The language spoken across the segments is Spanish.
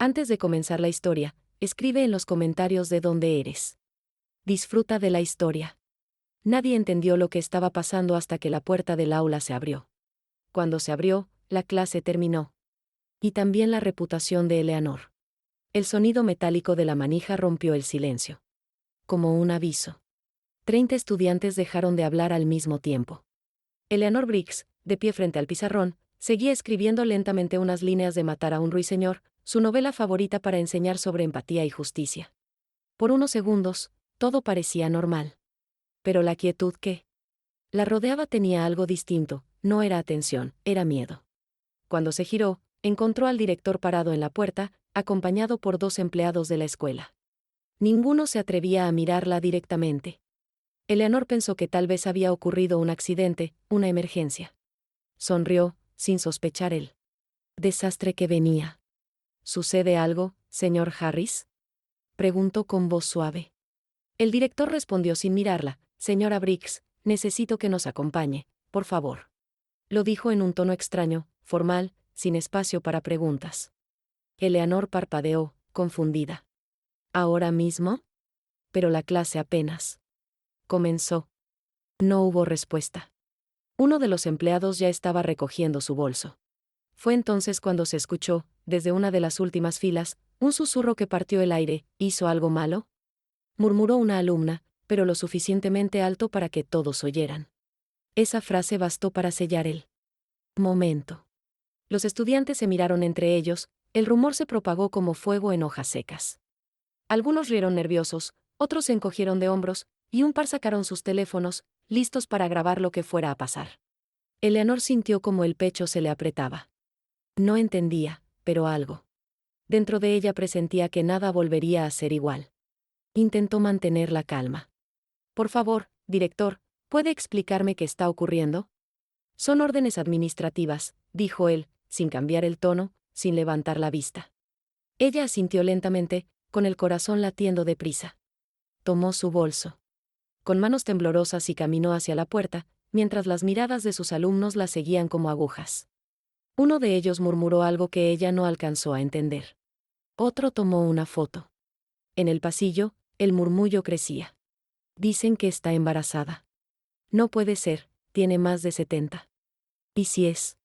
Antes de comenzar la historia, escribe en los comentarios de dónde eres. Disfruta de la historia. Nadie entendió lo que estaba pasando hasta que la puerta del aula se abrió. Cuando se abrió, la clase terminó. Y también la reputación de Eleanor. El sonido metálico de la manija rompió el silencio. Como un aviso. 30 estudiantes dejaron de hablar al mismo tiempo. Eleanor Briggs, de pie frente al pizarrón, seguía escribiendo lentamente unas líneas de Matar a un ruiseñor, su novela favorita para enseñar sobre empatía y justicia. Por unos segundos, todo parecía normal. Pero la quietud que la rodeaba tenía algo distinto, no era atención, era miedo. Cuando se giró, encontró al director parado en la puerta, acompañado por 2 empleados de la escuela. Ninguno se atrevía a mirarla directamente. Eleanor pensó que tal vez había ocurrido un accidente, una emergencia. Sonrió, sin sospechar el desastre que venía. ¿Sucede algo, señor Harris?, preguntó con voz suave. El director respondió sin mirarla: señora Briggs, necesito que nos acompañe, por favor. Lo dijo en un tono extraño, formal, sin espacio para preguntas. Eleanor parpadeó, confundida. ¿Ahora mismo? Pero la clase apenas comenzó. No hubo respuesta. Uno de los empleados ya estaba recogiendo su bolso. Fue entonces cuando se escuchó, desde una de las últimas filas, un susurro que partió el aire. ¿Hizo algo malo?, murmuró una alumna, pero lo suficientemente alto para que todos oyeran. Esa frase bastó para sellar el momento. Los estudiantes se miraron entre ellos, el rumor se propagó como fuego en hojas secas. Algunos rieron nerviosos, otros se encogieron de hombros, y un par sacaron sus teléfonos, listos para grabar lo que fuera a pasar. Eleanor sintió como el pecho se le apretaba. No entendía, pero algo dentro de ella presentía que nada volvería a ser igual. Intentó mantener la calma. Por favor, director, ¿puede explicarme qué está ocurriendo? Son órdenes administrativas, dijo él, sin cambiar el tono, sin levantar la vista. Ella asintió lentamente, con el corazón latiendo deprisa. Tomó su bolso. Con manos temblorosas y caminó hacia la puerta, mientras las miradas de sus alumnos la seguían como agujas. Uno de ellos murmuró algo que ella no alcanzó a entender. Otro tomó una foto. En el pasillo, el murmullo crecía. Dicen que está embarazada. No puede ser, tiene más de 70. ¿Y si es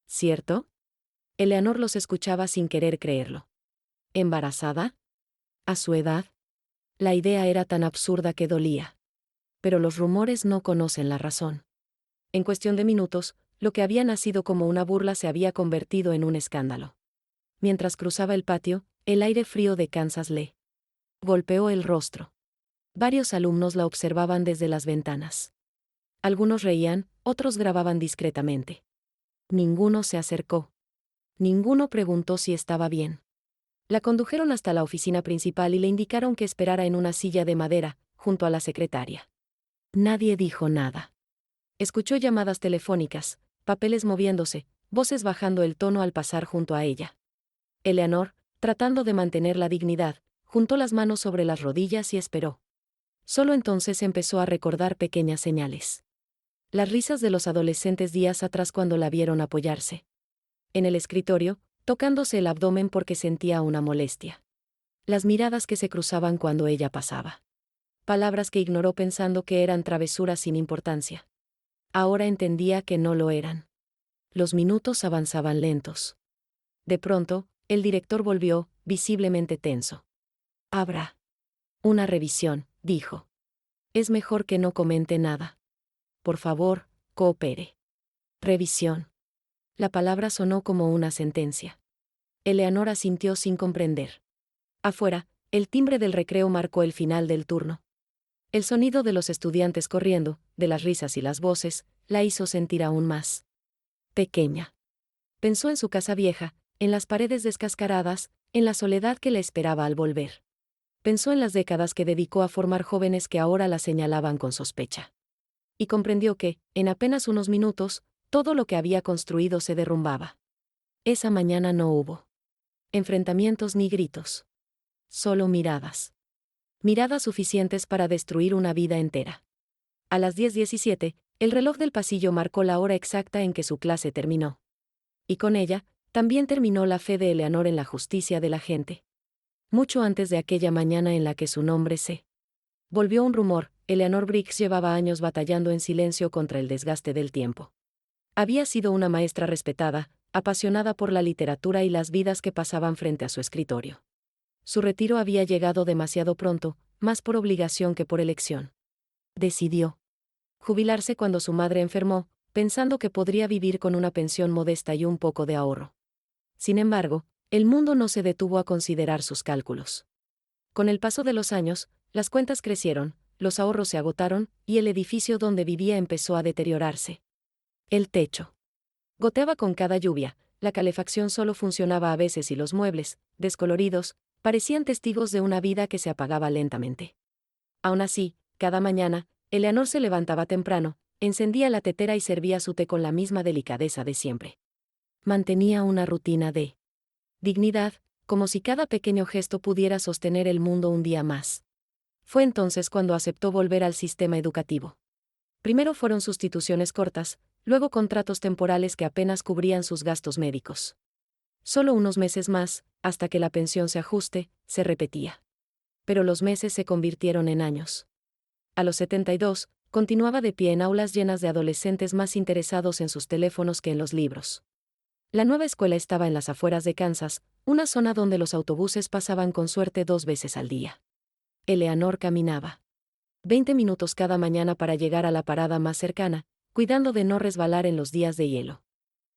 cierto? Eleanor los escuchaba sin querer creerlo. ¿Embarazada? ¿A su edad? La idea era tan absurda que dolía. Pero los rumores no conocen la razón. En cuestión de minutos, lo que había nacido como una burla se había convertido en un escándalo. Mientras cruzaba el patio, el aire frío de Kansas le golpeó el rostro. Varios alumnos la observaban desde las ventanas. Algunos reían, otros grababan discretamente. Ninguno se acercó. Ninguno preguntó si estaba bien. La condujeron hasta la oficina principal y le indicaron que esperara en una silla de madera, junto a la secretaria. Nadie dijo nada. Escuchó llamadas telefónicas, papeles moviéndose, voces bajando el tono al pasar junto a ella. Eleanor, tratando de mantener la dignidad, juntó las manos sobre las rodillas y esperó. Solo entonces empezó a recordar pequeñas señales. Las risas de los adolescentes días atrás cuando la vieron apoyarse en el escritorio, tocándose el abdomen porque sentía una molestia. Las miradas que se cruzaban cuando ella pasaba. Palabras que ignoró pensando que eran travesuras sin importancia. Ahora entendía que no lo eran. Los minutos avanzaban lentos. De pronto, el director volvió, visiblemente tenso. Habrá una revisión, dijo. Es mejor que no comente nada. Por favor, coopere. Revisión. La palabra sonó como una sentencia. Eleanor asintió sin comprender. Afuera, el timbre del recreo marcó el final del turno. El sonido de los estudiantes corriendo, de las risas y las voces, la hizo sentir aún más pequeña. Pensó en su casa vieja, en las paredes descascaradas, en la soledad que le esperaba al volver. Pensó en las décadas que dedicó a formar jóvenes que ahora la señalaban con sospecha. Y comprendió que, en apenas unos minutos, todo lo que había construido se derrumbaba. Esa mañana no hubo enfrentamientos ni gritos. Solo miradas. Miradas suficientes para destruir una vida entera. A las 10:17, el reloj del pasillo marcó la hora exacta en que su clase terminó. Y con ella, También terminó la fe de Eleanor en la justicia de la gente. Mucho antes de aquella mañana en la que su nombre se volvió un rumor, Eleanor Briggs llevaba años batallando en silencio contra el desgaste del tiempo. Había sido una maestra respetada, apasionada por la literatura y las vidas que pasaban frente a su escritorio. Su retiro había llegado demasiado pronto, más por obligación que por elección. Decidió jubilarse cuando su madre enfermó, pensando que podría vivir con una pensión modesta y un poco de ahorro. Sin embargo, el mundo no se detuvo a considerar sus cálculos. Con el paso de los años, las cuentas crecieron, los ahorros se agotaron, y el edificio donde vivía empezó a deteriorarse. El techo goteaba con cada lluvia, la calefacción solo funcionaba a veces y los muebles, descoloridos, parecían testigos de una vida que se apagaba lentamente. Aún así, cada mañana, Eleanor se levantaba temprano, encendía la tetera y servía su té con la misma delicadeza de siempre. Mantenía una rutina de dignidad, como si cada pequeño gesto pudiera sostener el mundo un día más. Fue entonces cuando aceptó volver al sistema educativo. Primero fueron sustituciones cortas, luego contratos temporales que apenas cubrían sus gastos médicos. Solo unos meses más, hasta que la pensión se ajuste, se repetía. Pero los meses se convirtieron en años. A los 72, continuaba de pie en aulas llenas de adolescentes más interesados en sus teléfonos que en los libros. La nueva escuela estaba en las afueras de Kansas, una zona donde los autobuses pasaban con suerte 2 veces al día. Eleanor caminaba 20 minutos cada mañana para llegar a la parada más cercana, cuidando de no resbalar en los días de hielo.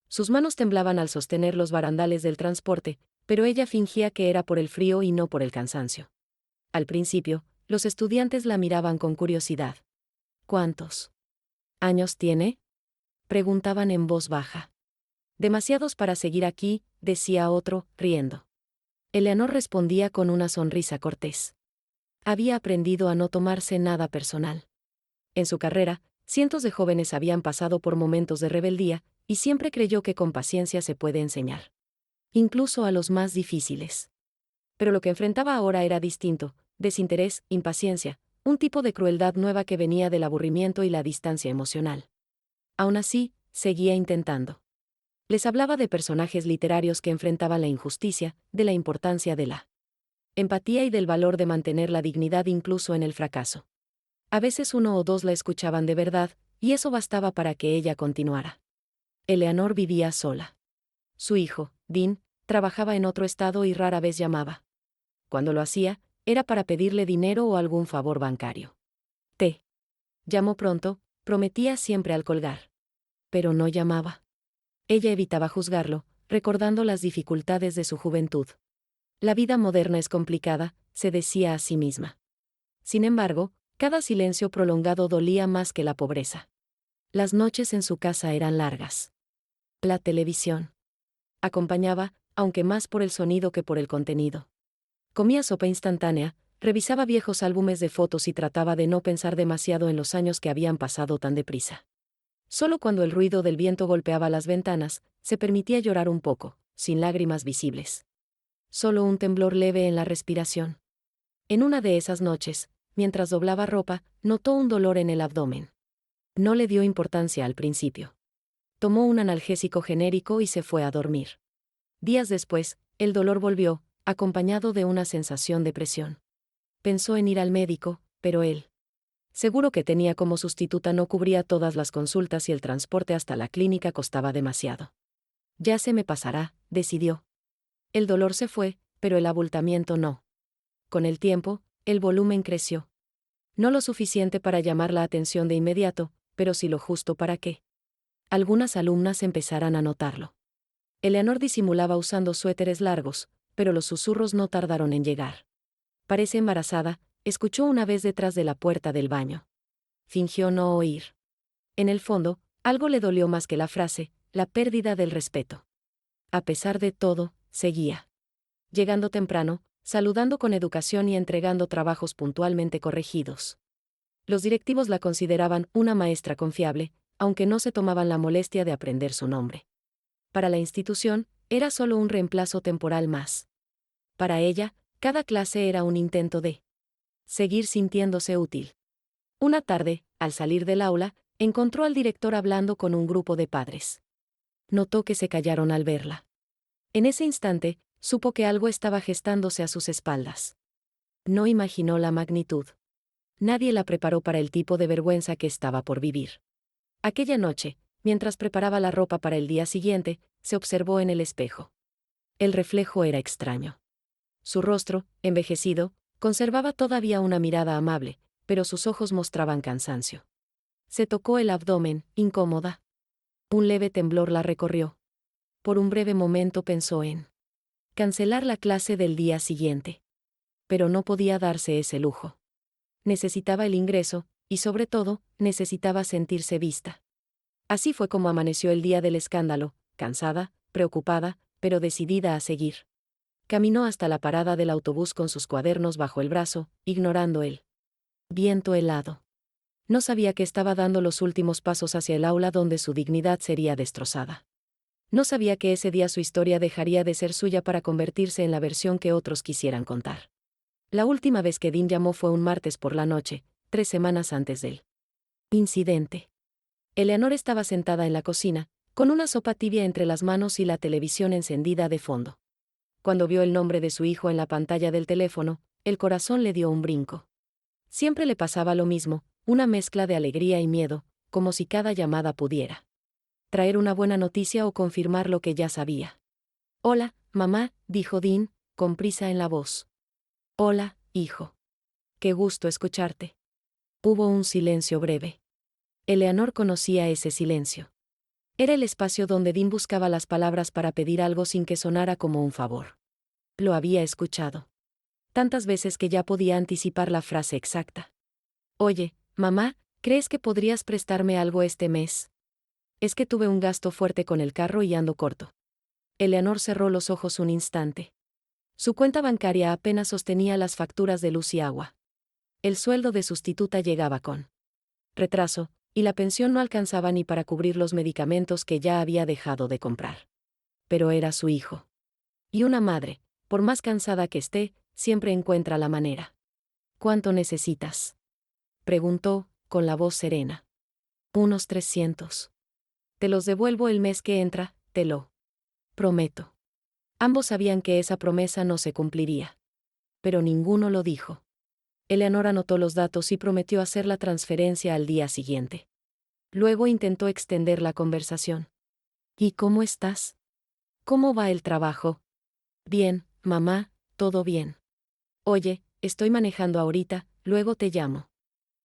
Sus manos temblaban al sostener los barandales del transporte, pero ella fingía que era por el frío y no por el cansancio. Al principio, los estudiantes la miraban con curiosidad. ¿Cuántos años tiene?, preguntaban en voz baja. Demasiados para seguir aquí, decía otro, riendo. Eleanor respondía con una sonrisa cortés. Había aprendido a no tomarse nada personal. En su carrera, cientos de jóvenes habían pasado por momentos de rebeldía, y siempre creyó que con paciencia se puede enseñar. Incluso a los más difíciles. Pero lo que enfrentaba ahora era distinto: desinterés, impaciencia, un tipo de crueldad nueva que venía del aburrimiento y la distancia emocional. Aún así, seguía intentando. Les hablaba de personajes literarios que enfrentaban la injusticia, de la importancia de la empatía y del valor de mantener la dignidad incluso en el fracaso. A veces uno o dos la escuchaban de verdad, y eso bastaba para que ella continuara. Eleanor vivía sola. Su hijo, Dean, trabajaba en otro estado y rara vez llamaba. Cuando lo hacía, era para pedirle dinero o algún favor bancario. Te llamó pronto, prometía siempre al colgar. Pero no llamaba. Ella evitaba juzgarlo, recordando las dificultades de su juventud. La vida moderna es complicada, se decía a sí misma. Sin embargo, cada silencio prolongado dolía más que la pobreza. Las noches en su casa eran largas. La televisión acompañaba, aunque más por el sonido que por el contenido. Comía sopa instantánea, revisaba viejos álbumes de fotos y trataba de no pensar demasiado en los años que habían pasado tan deprisa. Solo cuando el ruido del viento golpeaba las ventanas, se permitía llorar un poco, sin lágrimas visibles. Solo un temblor leve en la respiración. En una de esas noches, mientras doblaba ropa, notó un dolor en el abdomen. No le dio importancia al principio. Tomó un analgésico genérico y se fue a dormir. Días después, el dolor volvió, acompañado de una sensación de presión. Pensó en ir al médico, pero él, seguro que tenía como sustituta, no cubría todas las consultas y el transporte hasta la clínica costaba demasiado. Ya se me pasará, decidió. El dolor se fue, pero el abultamiento no. Con el tiempo, el volumen creció. No lo suficiente para llamar la atención de inmediato, pero sí lo justo para que algunas alumnas empezaran a notarlo. Eleanor disimulaba usando suéteres largos, pero los susurros no tardaron en llegar. Parece embarazada, escuchó una vez detrás de la puerta del baño. Fingió no oír. En el fondo, algo le dolió más que la frase, la pérdida del respeto. A pesar de todo, seguía llegando temprano, saludando con educación y entregando trabajos puntualmente corregidos. Los directivos la consideraban una maestra confiable, aunque no se tomaban la molestia de aprender su nombre. Para la institución, era solo un reemplazo temporal más. Para ella, cada clase era un intento de seguir sintiéndose útil. Una tarde, al salir del aula, encontró al director hablando con un grupo de padres. Notó que se callaron al verla. En ese instante, supo que algo estaba gestándose a sus espaldas. No imaginó la magnitud. Nadie la preparó para el tipo de vergüenza que estaba por vivir. Aquella noche, mientras preparaba la ropa para el día siguiente, se observó en el espejo. El reflejo era extraño. Su rostro, envejecido, conservaba todavía una mirada amable, pero sus ojos mostraban cansancio. Se tocó el abdomen, incómoda. Un leve temblor la recorrió. Por un breve momento pensó en cancelar la clase del día siguiente. Pero no podía darse ese lujo. Necesitaba el ingreso, y sobre todo, necesitaba sentirse vista. Así fue como amaneció el día del escándalo, cansada, preocupada, pero decidida a seguir. Caminó hasta la parada del autobús con sus cuadernos bajo el brazo, ignorando el viento helado. No sabía que estaba dando los últimos pasos hacia el aula donde su dignidad sería destrozada. No sabía que ese día su historia dejaría de ser suya para convertirse en la versión que otros quisieran contar. La última vez que Dean llamó fue un martes por la noche, 3 semanas antes del incidente. Eleanor estaba sentada en la cocina, con una sopa tibia entre las manos y la televisión encendida de fondo. Cuando vio el nombre de su hijo en la pantalla del teléfono, el corazón le dio un brinco. Siempre le pasaba lo mismo, una mezcla de alegría y miedo, como si cada llamada pudiera traer una buena noticia o confirmar lo que ya sabía. «Hola, mamá», dijo Dean, con prisa en la voz. «Hola, hijo. Qué gusto escucharte». Hubo un silencio breve. Eleanor conocía ese silencio. Era el espacio donde Dean buscaba las palabras para pedir algo sin que sonara como un favor. Lo había escuchado tantas veces que ya podía anticipar la frase exacta. «Oye, mamá, ¿crees que podrías prestarme algo este mes? Es que tuve un gasto fuerte con el carro y ando corto». Eleanor cerró los ojos un instante. Su cuenta bancaria apenas sostenía las facturas de luz y agua. El sueldo de sustituta llegaba con retraso, y la pensión no alcanzaba ni para cubrir los medicamentos que ya había dejado de comprar. Pero era su hijo. Y una madre, por más cansada que esté, siempre encuentra la manera. «¿Cuánto necesitas?», preguntó, con la voz serena. «Unos 300. Te los devuelvo el mes que entra, te lo prometo». Ambos sabían que esa promesa no se cumpliría. Pero ninguno lo dijo. Eleanor anotó los datos y prometió hacer la transferencia al día siguiente. Luego intentó extender la conversación. «¿Y cómo estás? ¿Cómo va el trabajo?». «Bien, mamá, todo bien. Oye, estoy manejando ahorita, luego te llamo».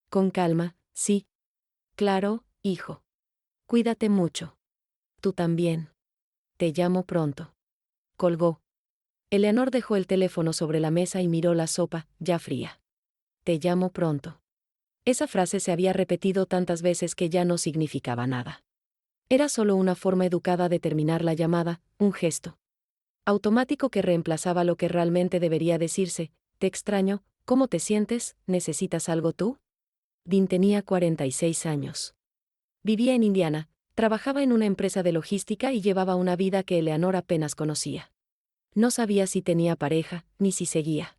«Con calma, sí». «Claro, hijo. Cuídate mucho». «Tú también. Te llamo pronto». Colgó. Eleanor dejó el teléfono sobre la mesa y miró la sopa, ya fría. «Te llamo pronto». Esa frase se había repetido tantas veces que ya no significaba nada. Era solo una forma educada de terminar la llamada, un gesto automático que reemplazaba lo que realmente debería decirse: «Te extraño, ¿cómo te sientes? ¿Necesitas algo tú?». Dean tenía 46 años. Vivía en Indiana, trabajaba en una empresa de logística y llevaba una vida que Eleanor apenas conocía. No sabía si tenía pareja, ni si seguía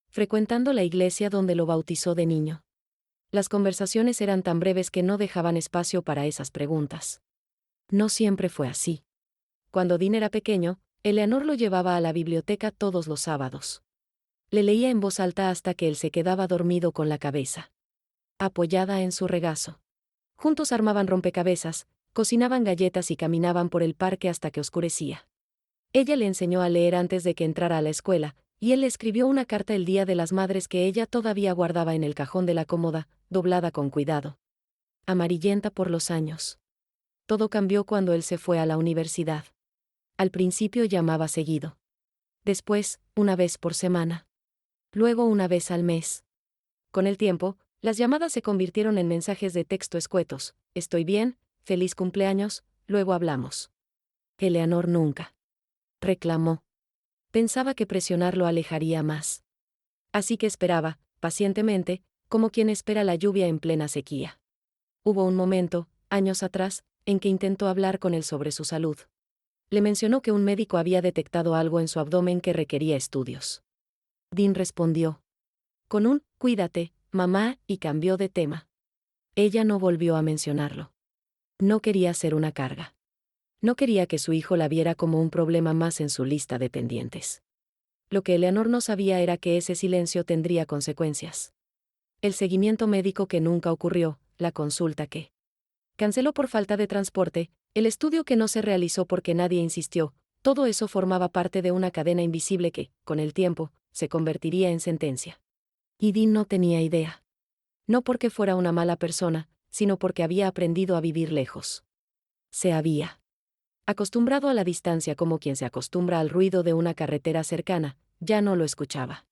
frecuentando la iglesia donde lo bautizó de niño. Las conversaciones eran tan breves que no dejaban espacio para esas preguntas. No siempre fue así. Cuando Dean era pequeño, Eleanor lo llevaba a la biblioteca todos los sábados. Le leía en voz alta hasta que él se quedaba dormido con la cabeza apoyada en su regazo. Juntos armaban rompecabezas, cocinaban galletas y caminaban por el parque hasta que oscurecía. Ella le enseñó a leer antes de que entrara a la escuela, y él le escribió una carta el Día de las Madres que ella todavía guardaba en el cajón de la cómoda, doblada con cuidado. Amarillenta por los años. Todo cambió cuando él se fue a la universidad. Al principio llamaba seguido. Después, una vez por semana. Luego una vez al mes. Con el tiempo, las llamadas se convirtieron en mensajes de texto escuetos: «Estoy bien, feliz cumpleaños, luego hablamos». Eleanor nunca reclamó. Pensaba que presionarlo alejaría más. Así que esperaba, pacientemente, como quien espera la lluvia en plena sequía. Hubo un momento, años atrás, en que intentó hablar con él sobre su salud. Le mencionó que un médico había detectado algo en su abdomen que requería estudios. Dean respondió con un «Cuídate, mamá», y cambió de tema. Ella no volvió a mencionarlo. No quería ser una carga. No quería que su hijo la viera como un problema más en su lista de pendientes. Lo que Eleanor no sabía era que ese silencio tendría consecuencias. El seguimiento médico que nunca ocurrió, la consulta que canceló por falta de transporte, el estudio que no se realizó porque nadie insistió, todo eso formaba parte de una cadena invisible que, con el tiempo, se convertiría en sentencia. Y Dean no tenía idea. No porque fuera una mala persona, sino porque había aprendido a vivir lejos. Se había acostumbrado a la distancia como quien se acostumbra al ruido de una carretera cercana, ya no lo escuchaba.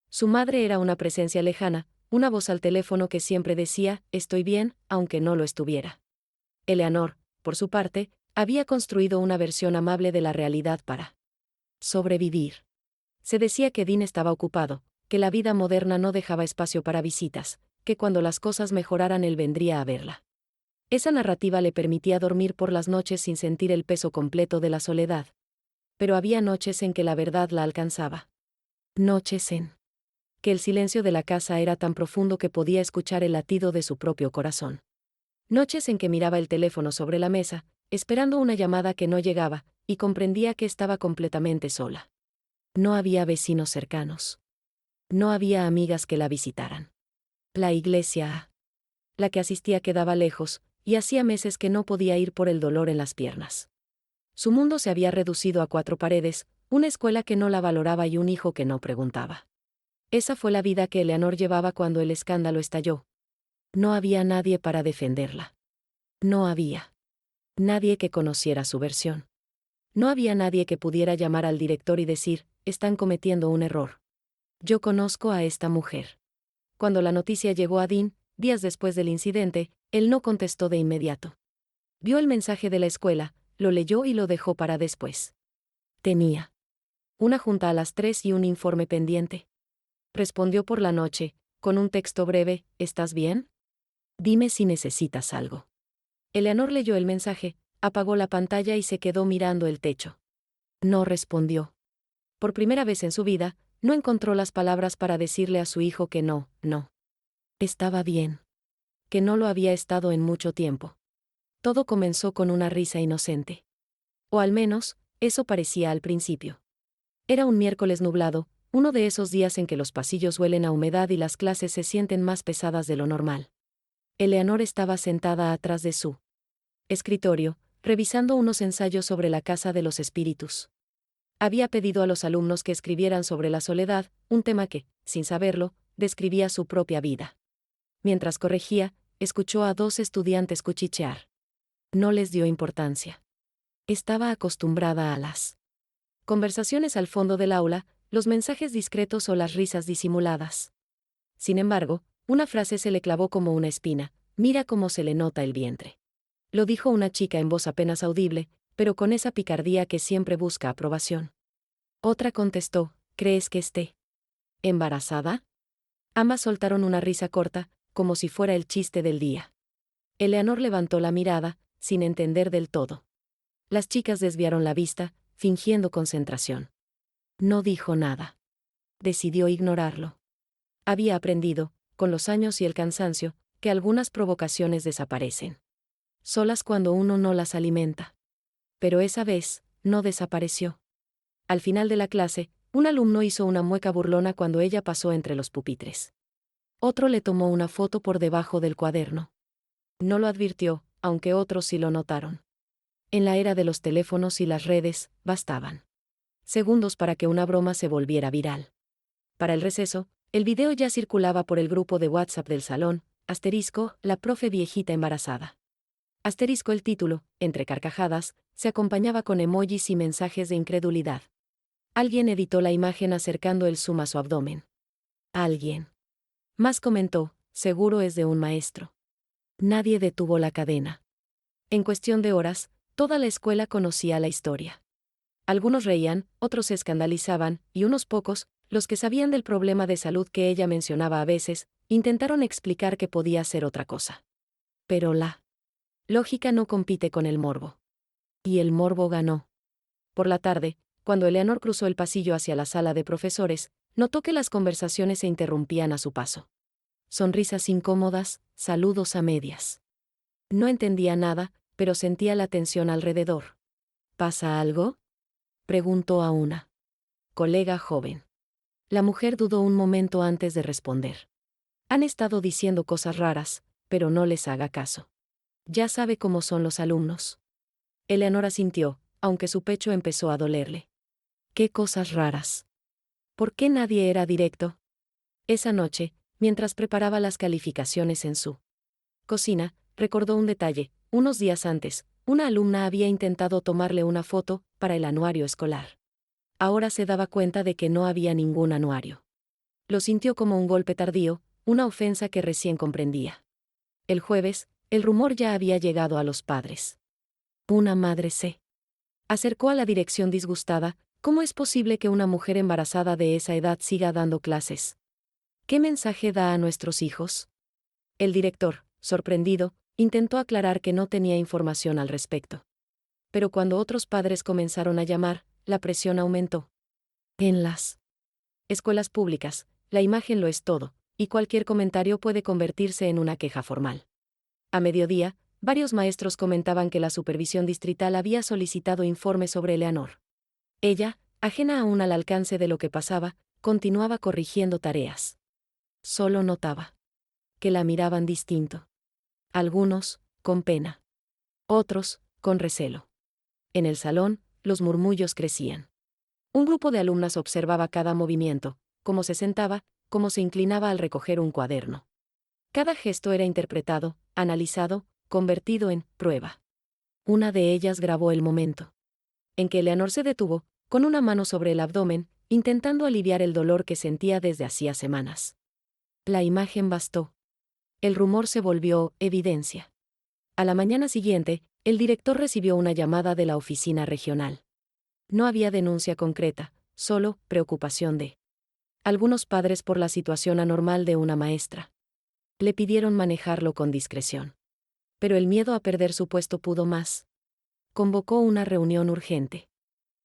Su madre era una presencia lejana, una voz al teléfono que siempre decía, estoy bien, aunque no lo estuviera. Eleanor, por su parte, había construido una versión amable de la realidad para sobrevivir. Se decía que Dean estaba ocupado, que la vida moderna no dejaba espacio para visitas, que cuando las cosas mejoraran él vendría a verla. Esa narrativa le permitía dormir por las noches sin sentir el peso completo de la soledad. Pero había noches en que la verdad la alcanzaba. Noches en que el silencio de la casa era tan profundo que podía escuchar el latido de su propio corazón. Noches en que miraba el teléfono sobre la mesa, esperando una llamada que no llegaba, y comprendía que estaba completamente sola. No había vecinos cercanos. No había amigas que la visitaran. La iglesia a la que asistía quedaba lejos, y hacía meses que no podía ir por el dolor en las piernas. Su mundo se había reducido a 4 paredes, una escuela que no la valoraba y un hijo que no preguntaba. Esa fue la vida que Eleanor llevaba cuando el escándalo estalló. No había nadie para defenderla. No había nadie que conociera su versión. No había nadie que pudiera llamar al director y decir, están cometiendo un error. Yo conozco a esta mujer. Cuando la noticia llegó a Dean, días después del incidente, él no contestó de inmediato. Vio el mensaje de la escuela, lo leyó y lo dejó para después. Tenía una junta a las 3 y un informe pendiente. Respondió por la noche, con un texto breve, ¿estás bien? Dime si necesitas algo. Eleanor leyó el mensaje, apagó la pantalla y se quedó mirando el techo. No respondió. Por primera vez en su vida, no encontró las palabras para decirle a su hijo que no. Estaba bien. Que no lo había estado en mucho tiempo. Todo comenzó con una risa inocente. O al menos, eso parecía al principio. Era un miércoles nublado, uno de esos días en que los pasillos huelen a humedad y las clases se sienten más pesadas de lo normal. Eleanor estaba sentada atrás de su escritorio, revisando unos ensayos sobre la casa de los espíritus. Había pedido a los alumnos que escribieran sobre la soledad, un tema que, sin saberlo, describía su propia vida. Mientras corregía, escuchó a 2 estudiantes cuchichear. No les dio importancia. Estaba acostumbrada a las conversaciones al fondo del aula, los mensajes discretos o las risas disimuladas. Sin embargo, una frase se le clavó como una espina, mira cómo se le nota el vientre. Lo dijo una chica en voz apenas audible, pero con esa picardía que siempre busca aprobación. Otra contestó, ¿crees que esté embarazada? Ambas soltaron una risa corta, como si fuera el chiste del día. Eleanor levantó la mirada, sin entender del todo. Las chicas desviaron la vista, fingiendo concentración. No dijo nada. Decidió ignorarlo. Había aprendido, con los años y el cansancio, que algunas provocaciones desaparecen solas cuando uno no las alimenta. Pero esa vez, no desapareció. Al final de la clase, un alumno hizo una mueca burlona cuando ella pasó entre los pupitres. Otro le tomó una foto por debajo del cuaderno. No lo advirtió, aunque otros sí lo notaron. En la era de los teléfonos y las redes, bastaban segundos para que una broma se volviera viral. Para el receso, el video ya circulaba por el grupo de WhatsApp del salón, la profe viejita embarazada. El título, entre carcajadas, se acompañaba con emojis y mensajes de incredulidad. Alguien editó la imagen acercando el zoom a su abdomen. Alguien más comentó, seguro es de un maestro. Nadie detuvo la cadena. En cuestión de horas, toda la escuela conocía la historia. Algunos reían, otros se escandalizaban, y unos pocos, los que sabían del problema de salud que ella mencionaba a veces, intentaron explicar que podía ser otra cosa. Pero la lógica no compite con el morbo. Y el morbo ganó. Por la tarde, cuando Eleanor cruzó el pasillo hacia la sala de profesores, notó que las conversaciones se interrumpían a su paso. Sonrisas incómodas, saludos a medias. No entendía nada, pero sentía la tensión alrededor. ¿Pasa algo?, preguntó a una colega joven. La mujer dudó un momento antes de responder. Han estado diciendo cosas raras, pero no les haga caso. Ya sabe cómo son los alumnos. Eleanor asintió, aunque su pecho empezó a dolerle. ¿Qué cosas raras? ¿Por qué nadie era directo? Esa noche, mientras preparaba las calificaciones en su cocina, recordó un detalle. Unos días antes, una alumna había intentado tomarle una foto para el anuario escolar. Ahora se daba cuenta de que no había ningún anuario. Lo sintió como un golpe tardío, una ofensa que recién comprendía. El jueves, el rumor ya había llegado a los padres. Una madre se acercó a la dirección disgustada. ¿Cómo es posible que una mujer embarazada de esa edad siga dando clases? ¿Qué mensaje da a nuestros hijos? El director, sorprendido, intentó aclarar que no tenía información al respecto. Pero cuando otros padres comenzaron a llamar, la presión aumentó. En las escuelas públicas, la imagen lo es todo, y cualquier comentario puede convertirse en una queja formal. A mediodía, varios maestros comentaban que la supervisión distrital había solicitado informes sobre Eleanor. Ella, ajena aún al alcance de lo que pasaba, continuaba corrigiendo tareas. Solo notaba que la miraban distinto. Algunos, con pena. Otros, con recelo. En el salón, los murmullos crecían. Un grupo de alumnas observaba cada movimiento, cómo se sentaba, cómo se inclinaba al recoger un cuaderno. Cada gesto era interpretado, analizado, convertido en prueba. Una de ellas grabó el momento en que Eleanor se detuvo, con una mano sobre el abdomen, intentando aliviar el dolor que sentía desde hacía semanas. La imagen bastó. El rumor se volvió evidencia. A la mañana siguiente, el director recibió una llamada de la oficina regional. No había denuncia concreta, solo preocupación de algunos padres por la situación anormal de una maestra. Le pidieron manejarlo con discreción. Pero el miedo a perder su puesto pudo más. Convocó una reunión urgente.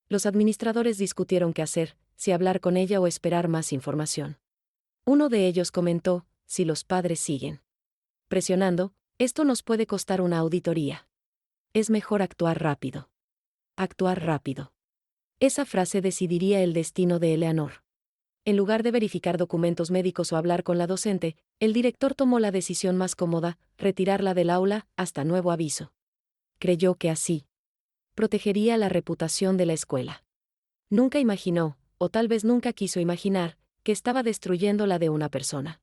Los administradores discutieron qué hacer, si hablar con ella o esperar más información. Uno de ellos comentó, si los padres siguen presionando, esto nos puede costar una auditoría. Es mejor actuar rápido. Actuar rápido. Esa frase decidiría el destino de Eleanor. En lugar de verificar documentos médicos o hablar con la docente, el director tomó la decisión más cómoda, retirarla del aula, hasta nuevo aviso. Creyó que así protegería la reputación de la escuela. Nunca imaginó, o tal vez nunca quiso imaginar, que estaba destruyendo la de una persona.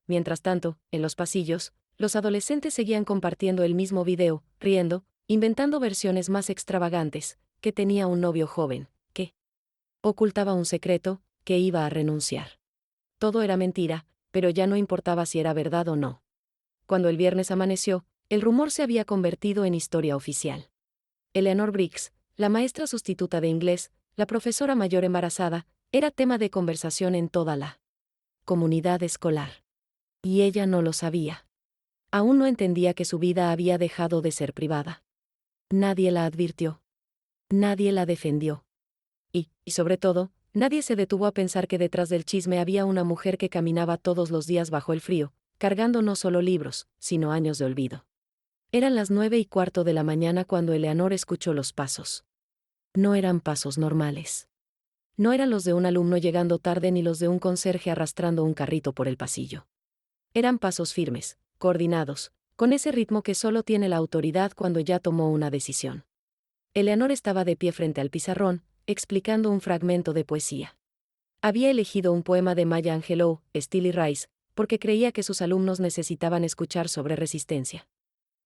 Mientras tanto, en los pasillos, los adolescentes seguían compartiendo el mismo video, riendo, inventando versiones más extravagantes, que tenía un novio joven, que ocultaba un secreto, que iba a renunciar. Todo era mentira, pero ya no importaba si era verdad o no. Cuando el viernes amaneció, el rumor se había convertido en historia oficial. Eleanor Briggs, la maestra sustituta de inglés, la profesora mayor embarazada, era tema de conversación en toda la comunidad escolar. Y ella no lo sabía. Aún no entendía que su vida había dejado de ser privada. Nadie la advirtió. Nadie la defendió. Y sobre todo, nadie se detuvo a pensar que detrás del chisme había una mujer que caminaba todos los días bajo el frío, cargando no solo libros, sino años de olvido. Eran las 9:15 de la mañana cuando Eleanor escuchó los pasos. No eran pasos normales. No eran los de un alumno llegando tarde ni los de un conserje arrastrando un carrito por el pasillo. Eran pasos firmes, coordinados, con ese ritmo que solo tiene la autoridad cuando ya tomó una decisión. Eleanor estaba de pie frente al pizarrón, explicando un fragmento de poesía. Había elegido un poema de Maya Angelou, Steely Rice, porque creía que sus alumnos necesitaban escuchar sobre resistencia.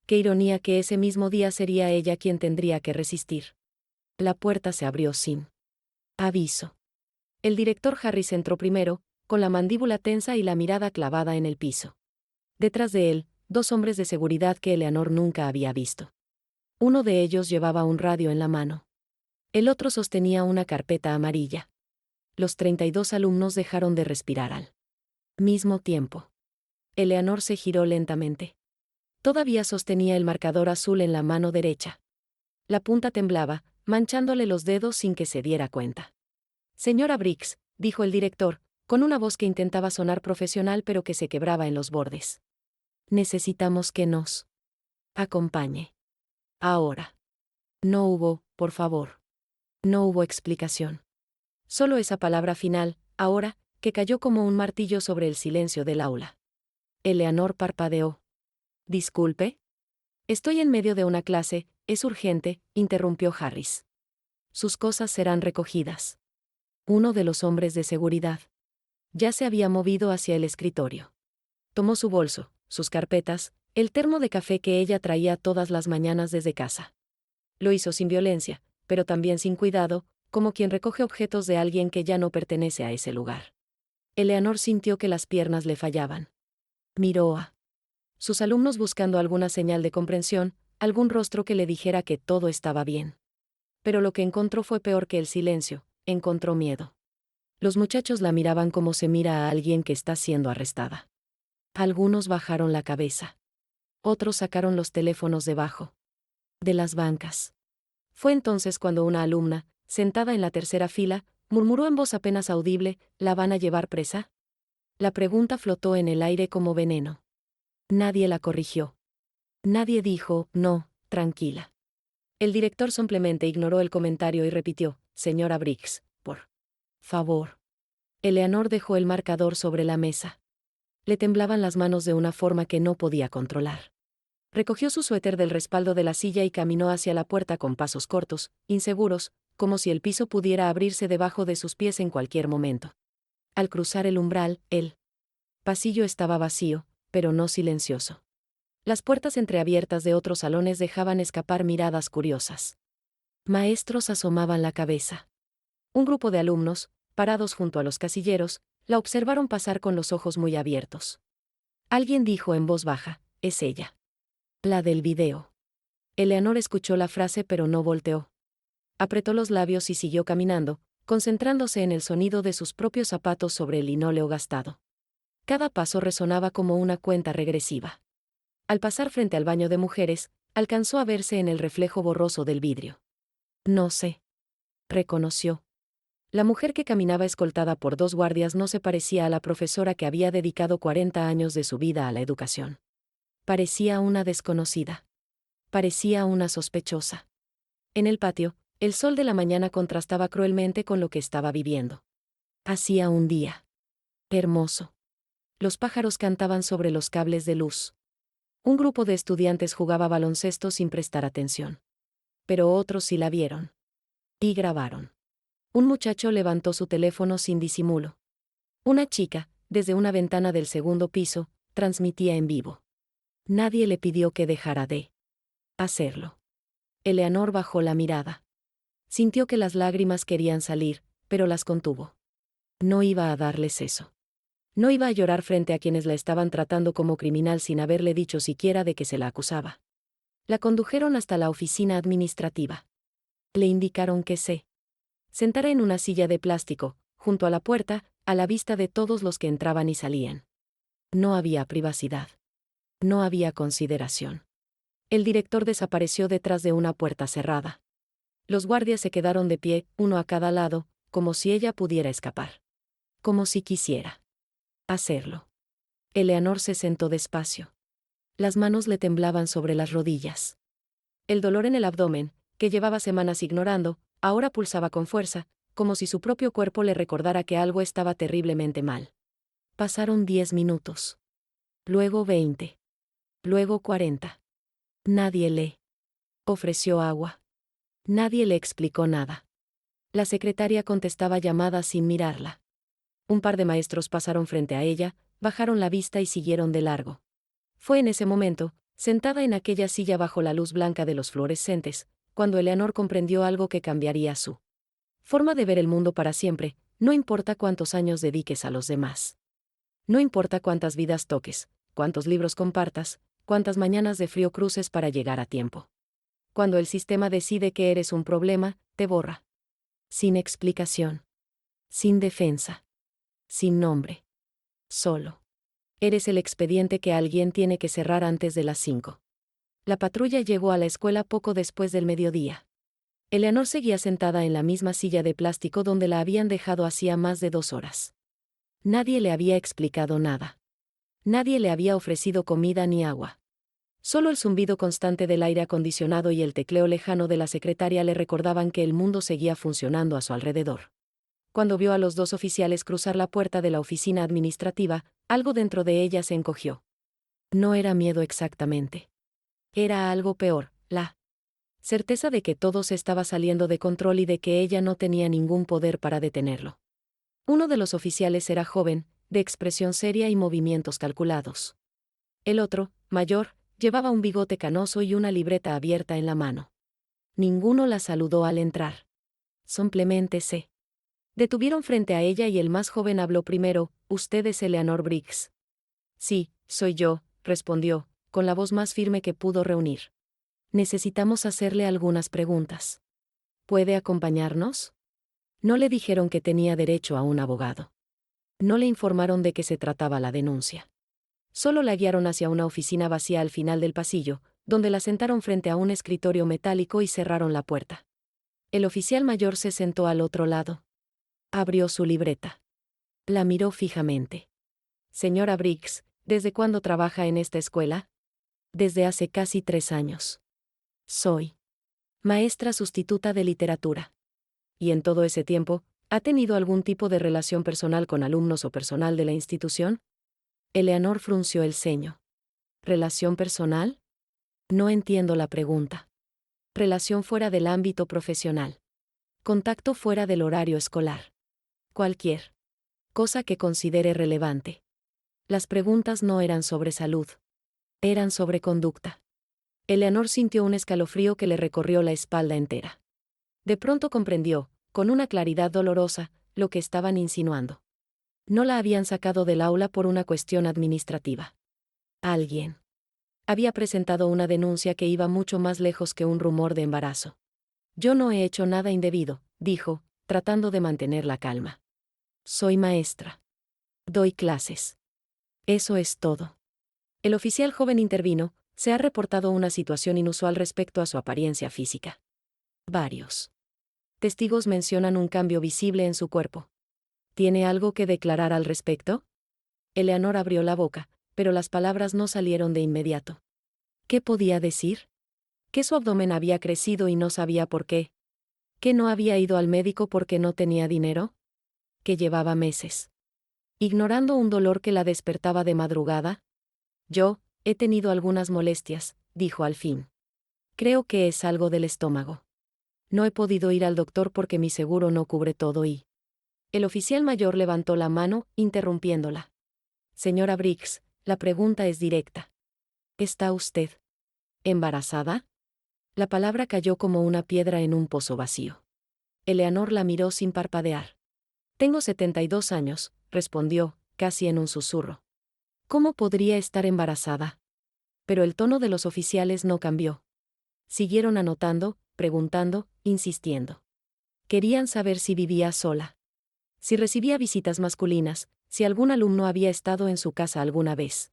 Qué ironía que ese mismo día sería ella quien tendría que resistir. La puerta se abrió sin aviso. El director Harris entró primero, con la mandíbula tensa y la mirada clavada en el piso. Detrás de él, dos hombres de seguridad que Eleanor nunca había visto. Uno de ellos llevaba un radio en la mano. El otro sostenía una carpeta amarilla. Los 32 alumnos dejaron de respirar al mismo tiempo. Eleanor se giró lentamente. Todavía sostenía el marcador azul en la mano derecha. La punta temblaba, manchándole los dedos sin que se diera cuenta. Señora Briggs, dijo el director, con una voz que intentaba sonar profesional pero que se quebraba en los bordes. Necesitamos que nos acompañe. Ahora. No hubo por favor. No hubo explicación. Solo esa palabra final, ahora, que cayó como un martillo sobre el silencio del aula. Eleanor parpadeó. Disculpe. Estoy en medio de una clase, es urgente, interrumpió Harris. Sus cosas serán recogidas. Uno de los hombres de seguridad ya se había movido hacia el escritorio. Tomó su bolso, sus carpetas, el termo de café que ella traía todas las mañanas desde casa. Lo hizo sin violencia, pero también sin cuidado, como quien recoge objetos de alguien que ya no pertenece a ese lugar. Eleanor sintió que las piernas le fallaban. Miró a sus alumnos buscando alguna señal de comprensión, algún rostro que le dijera que todo estaba bien. Pero lo que encontró fue peor que el silencio, encontró miedo. Los muchachos la miraban como se mira a alguien que está siendo arrestada. Algunos bajaron la cabeza. Otros sacaron los teléfonos debajo de las bancas. Fue entonces cuando una alumna, sentada en la tercera fila, murmuró en voz apenas audible, ¿la van a llevar presa? La pregunta flotó en el aire como veneno. Nadie la corrigió. Nadie dijo, no, tranquila. El director simplemente ignoró el comentario y repitió, señora Briggs, por favor. Eleanor dejó el marcador sobre la mesa. Le temblaban las manos de una forma que no podía controlar. Recogió su suéter del respaldo de la silla y caminó hacia la puerta con pasos cortos, inseguros, como si el piso pudiera abrirse debajo de sus pies en cualquier momento. Al cruzar el umbral, el pasillo estaba vacío, pero no silencioso. Las puertas entreabiertas de otros salones dejaban escapar miradas curiosas. Maestros asomaban la cabeza. Un grupo de alumnos, parados junto a los casilleros, la observaron pasar con los ojos muy abiertos. Alguien dijo en voz baja, es ella. La del video. Eleanor escuchó la frase pero no volteó. Apretó los labios y siguió caminando, concentrándose en el sonido de sus propios zapatos sobre el linóleo gastado. Cada paso resonaba como una cuenta regresiva. Al pasar frente al baño de mujeres, alcanzó a verse en el reflejo borroso del vidrio. No sé. Reconoció. La mujer que caminaba escoltada por dos guardias no se parecía a la profesora que había dedicado 40 años de su vida a la educación. Parecía una desconocida. Parecía una sospechosa. En el patio, el sol de la mañana contrastaba cruelmente con lo que estaba viviendo. Hacía un día hermoso. Los pájaros cantaban sobre los cables de luz. Un grupo de estudiantes jugaba baloncesto sin prestar atención. Pero otros sí la vieron. Y grabaron. Un muchacho levantó su teléfono sin disimulo. Una chica, desde una ventana del segundo piso, transmitía en vivo. Nadie le pidió que dejara de hacerlo. Eleanor bajó la mirada. Sintió que las lágrimas querían salir, pero las contuvo. No iba a darles eso. No iba a llorar frente a quienes la estaban tratando como criminal sin haberle dicho siquiera de que se la acusaba. La condujeron hasta la oficina administrativa. Le indicaron que se sentara en una silla de plástico, junto a la puerta, a la vista de todos los que entraban y salían. No había privacidad. No había consideración. El director desapareció detrás de una puerta cerrada. Los guardias se quedaron de pie, uno a cada lado, como si ella pudiera escapar. Como si quisiera hacerlo. Eleanor se sentó despacio. Las manos le temblaban sobre las rodillas. El dolor en el abdomen, que llevaba semanas ignorando, ahora pulsaba con fuerza, como si su propio cuerpo le recordara que algo estaba terriblemente mal. Pasaron 10 minutos. Luego 20. Luego 40. Nadie le ofreció agua. Nadie le explicó nada. La secretaria contestaba llamadas sin mirarla. Un par de maestros pasaron frente a ella, bajaron la vista y siguieron de largo. Fue en ese momento, sentada en aquella silla bajo la luz blanca de los fluorescentes, cuando Eleanor comprendió algo que cambiaría su forma de ver el mundo para siempre. No importa cuántos años dediques a los demás. No importa cuántas vidas toques, cuántos libros compartas, cuántas mañanas de frío cruces para llegar a tiempo. Cuando el sistema decide que eres un problema, te borra. Sin explicación. Sin defensa. Sin nombre. Solo. Eres el expediente que alguien tiene que cerrar antes de las 5. La patrulla llegó a la escuela poco después del mediodía. Eleanor seguía sentada en la misma silla de plástico donde la habían dejado hacía más de 2 horas. Nadie le había explicado nada. Nadie le había ofrecido comida ni agua. Solo el zumbido constante del aire acondicionado y el tecleo lejano de la secretaria le recordaban que el mundo seguía funcionando a su alrededor. Cuando vio a los dos oficiales cruzar la puerta de la oficina administrativa, algo dentro de ella se encogió. No era miedo exactamente. Era algo peor, la certeza de que todo se estaba saliendo de control y de que ella no tenía ningún poder para detenerlo. Uno de los oficiales era joven, de expresión seria y movimientos calculados. El otro, mayor, llevaba un bigote canoso y una libreta abierta en la mano. Ninguno la saludó al entrar. Simplemente se detuvieron frente a ella y el más joven habló primero: «¿Usted es Eleanor Briggs?» «Sí, soy yo», respondió, con la voz más firme que pudo reunir. «Necesitamos hacerle algunas preguntas. ¿Puede acompañarnos?» No le dijeron que tenía derecho a un abogado. No le informaron de qué se trataba la denuncia. Solo la guiaron hacia una oficina vacía al final del pasillo, donde la sentaron frente a un escritorio metálico y cerraron la puerta. El oficial mayor se sentó al otro lado. Abrió su libreta. La miró fijamente. «Señora Briggs, ¿desde cuándo trabaja en esta escuela?» «Desde hace casi 3 años. Soy maestra sustituta de literatura». «¿Y en todo ese tiempo, ha tenido algún tipo de relación personal con alumnos o personal de la institución?» Eleanor frunció el ceño. «¿Relación personal?» «No entiendo la pregunta». «Relación fuera del ámbito profesional. Contacto fuera del horario escolar. Cualquier cosa que considere relevante». Las preguntas no eran sobre salud. Eran sobre conducta. Eleanor sintió un escalofrío que le recorrió la espalda entera. De pronto comprendió, con una claridad dolorosa, lo que estaban insinuando. No la habían sacado del aula por una cuestión administrativa. Alguien había presentado una denuncia que iba mucho más lejos que un rumor de embarazo. «Yo no he hecho nada indebido», dijo, tratando de mantener la calma. «Soy maestra. Doy clases. Eso es todo». El oficial joven intervino: «Se ha reportado una situación inusual respecto a su apariencia física. Varios testigos mencionan un cambio visible en su cuerpo. ¿Tiene algo que declarar al respecto?» Eleanor abrió la boca, pero las palabras no salieron de inmediato. ¿Qué podía decir? Que su abdomen había crecido y no sabía por qué. Que no había ido al médico porque no tenía dinero. Que llevaba meses ignorando un dolor que la despertaba de madrugada. «Yo he tenido algunas molestias», dijo al fin. «Creo que es algo del estómago. No he podido ir al doctor porque mi seguro no cubre todo y...» El oficial mayor levantó la mano, interrumpiéndola. «Señora Briggs, la pregunta es directa. ¿Está usted embarazada?» La palabra cayó como una piedra en un pozo vacío. Eleanor la miró sin parpadear. «Tengo 72 años», respondió, casi en un susurro. «¿Cómo podría estar embarazada?» Pero el tono de los oficiales no cambió. Siguieron anotando, preguntando, insistiendo. Querían saber si vivía sola, si recibía visitas masculinas, si algún alumno había estado en su casa alguna vez.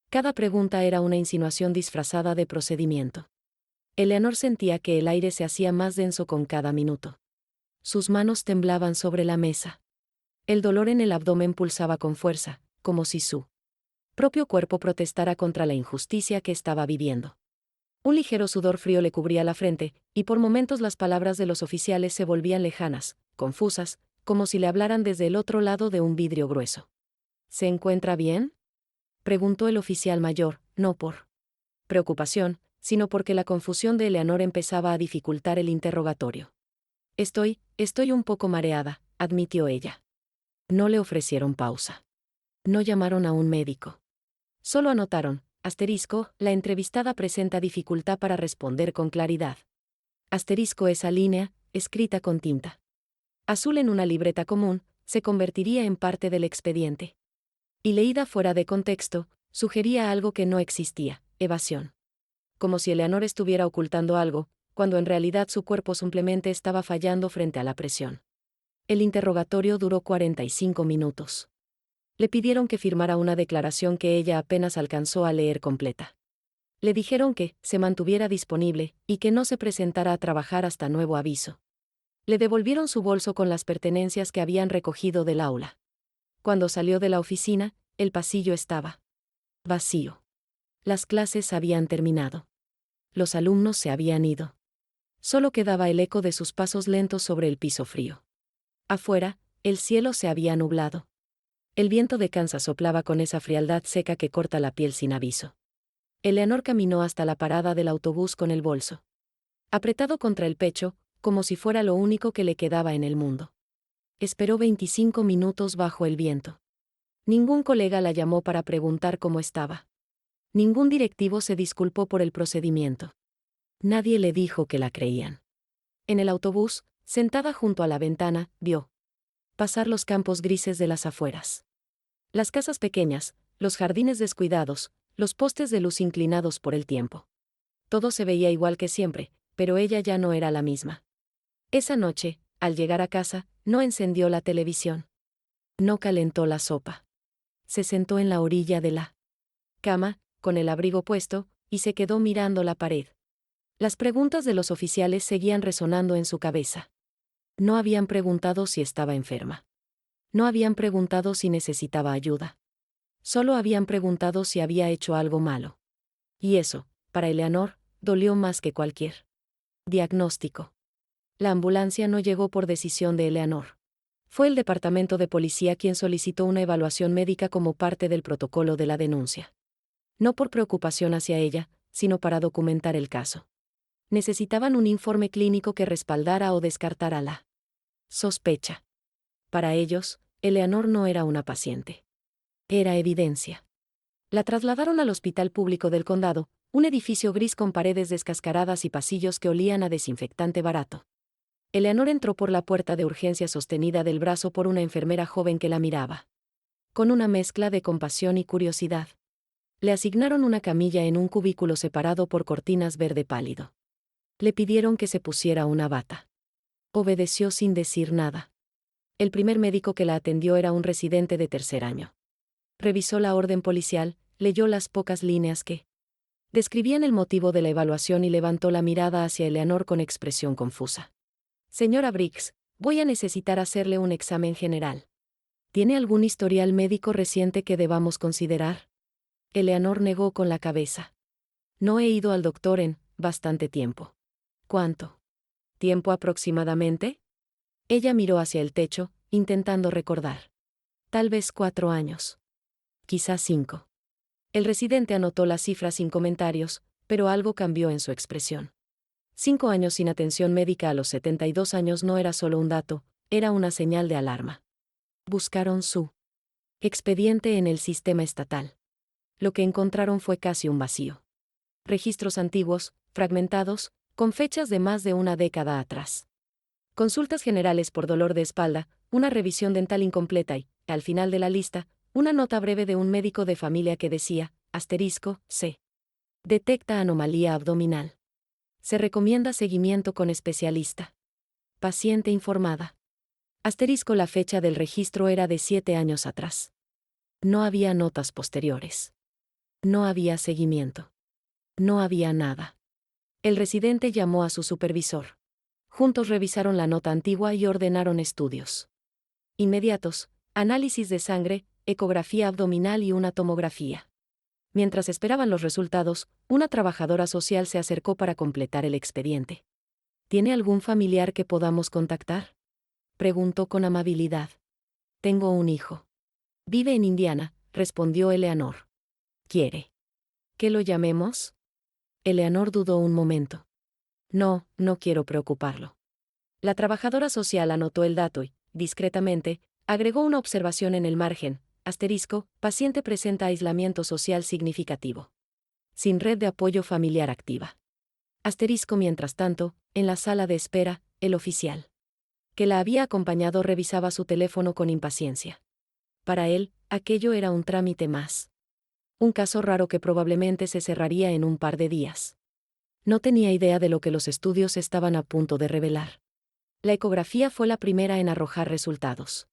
Cada pregunta era una insinuación disfrazada de procedimiento. Eleanor sentía que el aire se hacía más denso con cada minuto. Sus manos temblaban sobre la mesa. El dolor en el abdomen pulsaba con fuerza, como si su propio cuerpo protestara contra la injusticia que estaba viviendo. Un ligero sudor frío le cubría la frente, y por momentos las palabras de los oficiales se volvían lejanas, confusas, como si le hablaran desde el otro lado de un vidrio grueso. «¿Se encuentra bien?», preguntó el oficial mayor, no por preocupación, sino porque la confusión de Eleanor empezaba a dificultar el interrogatorio. Estoy un poco mareada», admitió ella. No le ofrecieron pausa. No llamaron a un médico. Solo anotaron: la entrevistada presenta dificultad para responder con claridad. Esa línea, escrita con tinta azul en una libreta común, se convertiría en parte del expediente. Y leída fuera de contexto, sugería algo que no existía: evasión. Como si Eleanor estuviera ocultando algo, cuando en realidad su cuerpo simplemente estaba fallando frente a la presión. El interrogatorio duró 45 minutos. Le pidieron que firmara una declaración que ella apenas alcanzó a leer completa. Le dijeron que se mantuviera disponible y que no se presentara a trabajar hasta nuevo aviso. Le devolvieron su bolso con las pertenencias que habían recogido del aula. Cuando salió de la oficina, el pasillo estaba vacío. Las clases habían terminado. Los alumnos se habían ido. Solo quedaba el eco de sus pasos lentos sobre el piso frío. Afuera, el cielo se había nublado. El viento de Kansas soplaba con esa frialdad seca que corta la piel sin aviso. Eleanor caminó hasta la parada del autobús con el bolso apretado contra el pecho, como si fuera lo único que le quedaba en el mundo. Esperó 25 minutos bajo el viento. Ningún colega la llamó para preguntar cómo estaba. Ningún directivo se disculpó por el procedimiento. Nadie le dijo que la creían. En el autobús, sentada junto a la ventana, vio pasar los campos grises de las afueras. Las casas pequeñas, los jardines descuidados, los postes de luz inclinados por el tiempo. Todo se veía igual que siempre, pero ella ya no era la misma. Esa noche, al llegar a casa, no encendió la televisión. No calentó la sopa. Se sentó en la orilla de la cama, con el abrigo puesto, y se quedó mirando la pared. Las preguntas de los oficiales seguían resonando en su cabeza. No habían preguntado si estaba enferma. No habían preguntado si necesitaba ayuda. Solo habían preguntado si había hecho algo malo. Y eso, para Eleanor, dolió más que cualquier diagnóstico. La ambulancia no llegó por decisión de Eleanor. Fue el departamento de policía quien solicitó una evaluación médica como parte del protocolo de la denuncia. No por preocupación hacia ella, sino para documentar el caso. Necesitaban un informe clínico que respaldara o descartara la sospecha. Para ellos, Eleanor no era una paciente. Era evidencia. La trasladaron al hospital público del condado, un edificio gris con paredes descascaradas y pasillos que olían a desinfectante barato. Eleanor entró por la puerta de urgencia sostenida del brazo por una enfermera joven que la miraba con una mezcla de compasión y curiosidad. Le asignaron una camilla en un cubículo separado por cortinas verde pálido. Le pidieron que se pusiera una bata. Obedeció sin decir nada. El primer médico que la atendió era un residente de tercer año. Revisó la orden policial, leyó las pocas líneas que describían el motivo de la evaluación y levantó la mirada hacia Eleanor con expresión confusa. Señora Briggs, voy a necesitar hacerle un examen general. ¿Tiene algún historial médico reciente que debamos considerar? Eleanor negó con la cabeza. No he ido al doctor en bastante tiempo. ¿Cuánto tiempo aproximadamente? Ella miró hacia el techo, intentando recordar. Tal vez 4 años. Quizás 5. El residente anotó las cifras sin comentarios, pero algo cambió en su expresión. 5 años sin atención médica a los 72 años no era solo un dato, era una señal de alarma. Buscaron su expediente en el sistema estatal. Lo que encontraron fue casi un vacío. Registros antiguos, fragmentados, con fechas de más de una década atrás. Consultas generales por dolor de espalda, una revisión dental incompleta y, al final de la lista, una nota breve de un médico de familia que decía, *C. Detecta anomalía abdominal. Se recomienda seguimiento con especialista. Paciente informada. La fecha del registro era de 7 años atrás. No había notas posteriores. No había seguimiento. No había nada. El residente llamó a su supervisor. Juntos revisaron la nota antigua y ordenaron estudios inmediatos, análisis de sangre, ecografía abdominal y una tomografía. Mientras esperaban los resultados, una trabajadora social se acercó para completar el expediente. ¿Tiene algún familiar que podamos contactar?, preguntó con amabilidad. Tengo un hijo. Vive en Indiana, respondió Eleanor. ¿Quiere que lo llamemos? Eleanor dudó un momento. No, no quiero preocuparlo. La trabajadora social anotó el dato y, discretamente, agregó una observación en el margen, paciente presenta aislamiento social significativo. Sin red de apoyo familiar activa. Mientras tanto, en la sala de espera, el oficial que la había acompañado revisaba su teléfono con impaciencia. Para él, aquello era un trámite más. Un caso raro que probablemente se cerraría en un par de días. No tenía idea de lo que los estudios estaban a punto de revelar. La ecografía fue la primera en arrojar resultados.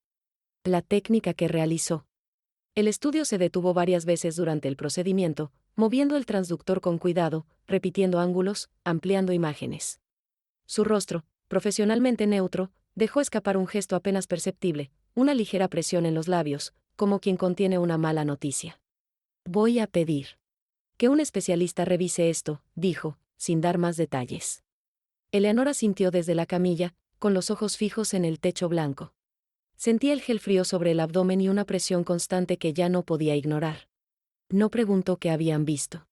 La técnica que realizó. El estudio se detuvo varias veces durante el procedimiento, moviendo el transductor con cuidado, repitiendo ángulos, ampliando imágenes. Su rostro, profesionalmente neutro, dejó escapar un gesto apenas perceptible, una ligera presión en los labios, como quien contiene una mala noticia. Voy a pedir Que un especialista revise esto, dijo, sin dar más detalles. Eleanor sintió desde la camilla, con los ojos fijos en el techo blanco. Sentía el gel frío sobre el abdomen y una presión constante que ya no podía ignorar. No preguntó qué habían visto.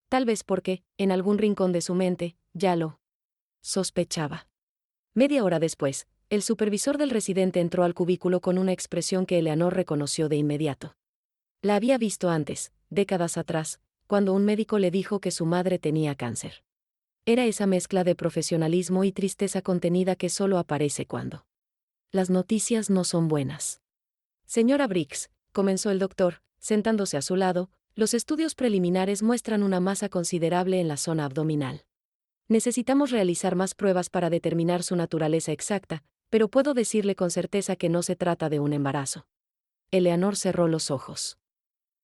Tal vez porque, en algún rincón de su mente, ya lo sospechaba. Media hora después, el supervisor del residente entró al cubículo con una expresión que Eleanor reconoció de inmediato. La había visto antes, décadas atrás, cuando un médico le dijo que su madre tenía cáncer. Era esa mezcla de profesionalismo y tristeza contenida que solo aparece cuando las noticias no son buenas. Señora Briggs, comenzó el doctor, sentándose a su lado, los estudios preliminares muestran una masa considerable en la zona abdominal. Necesitamos realizar más pruebas para determinar su naturaleza exacta, pero puedo decirle con certeza que no se trata de un embarazo. Eleanor cerró los ojos.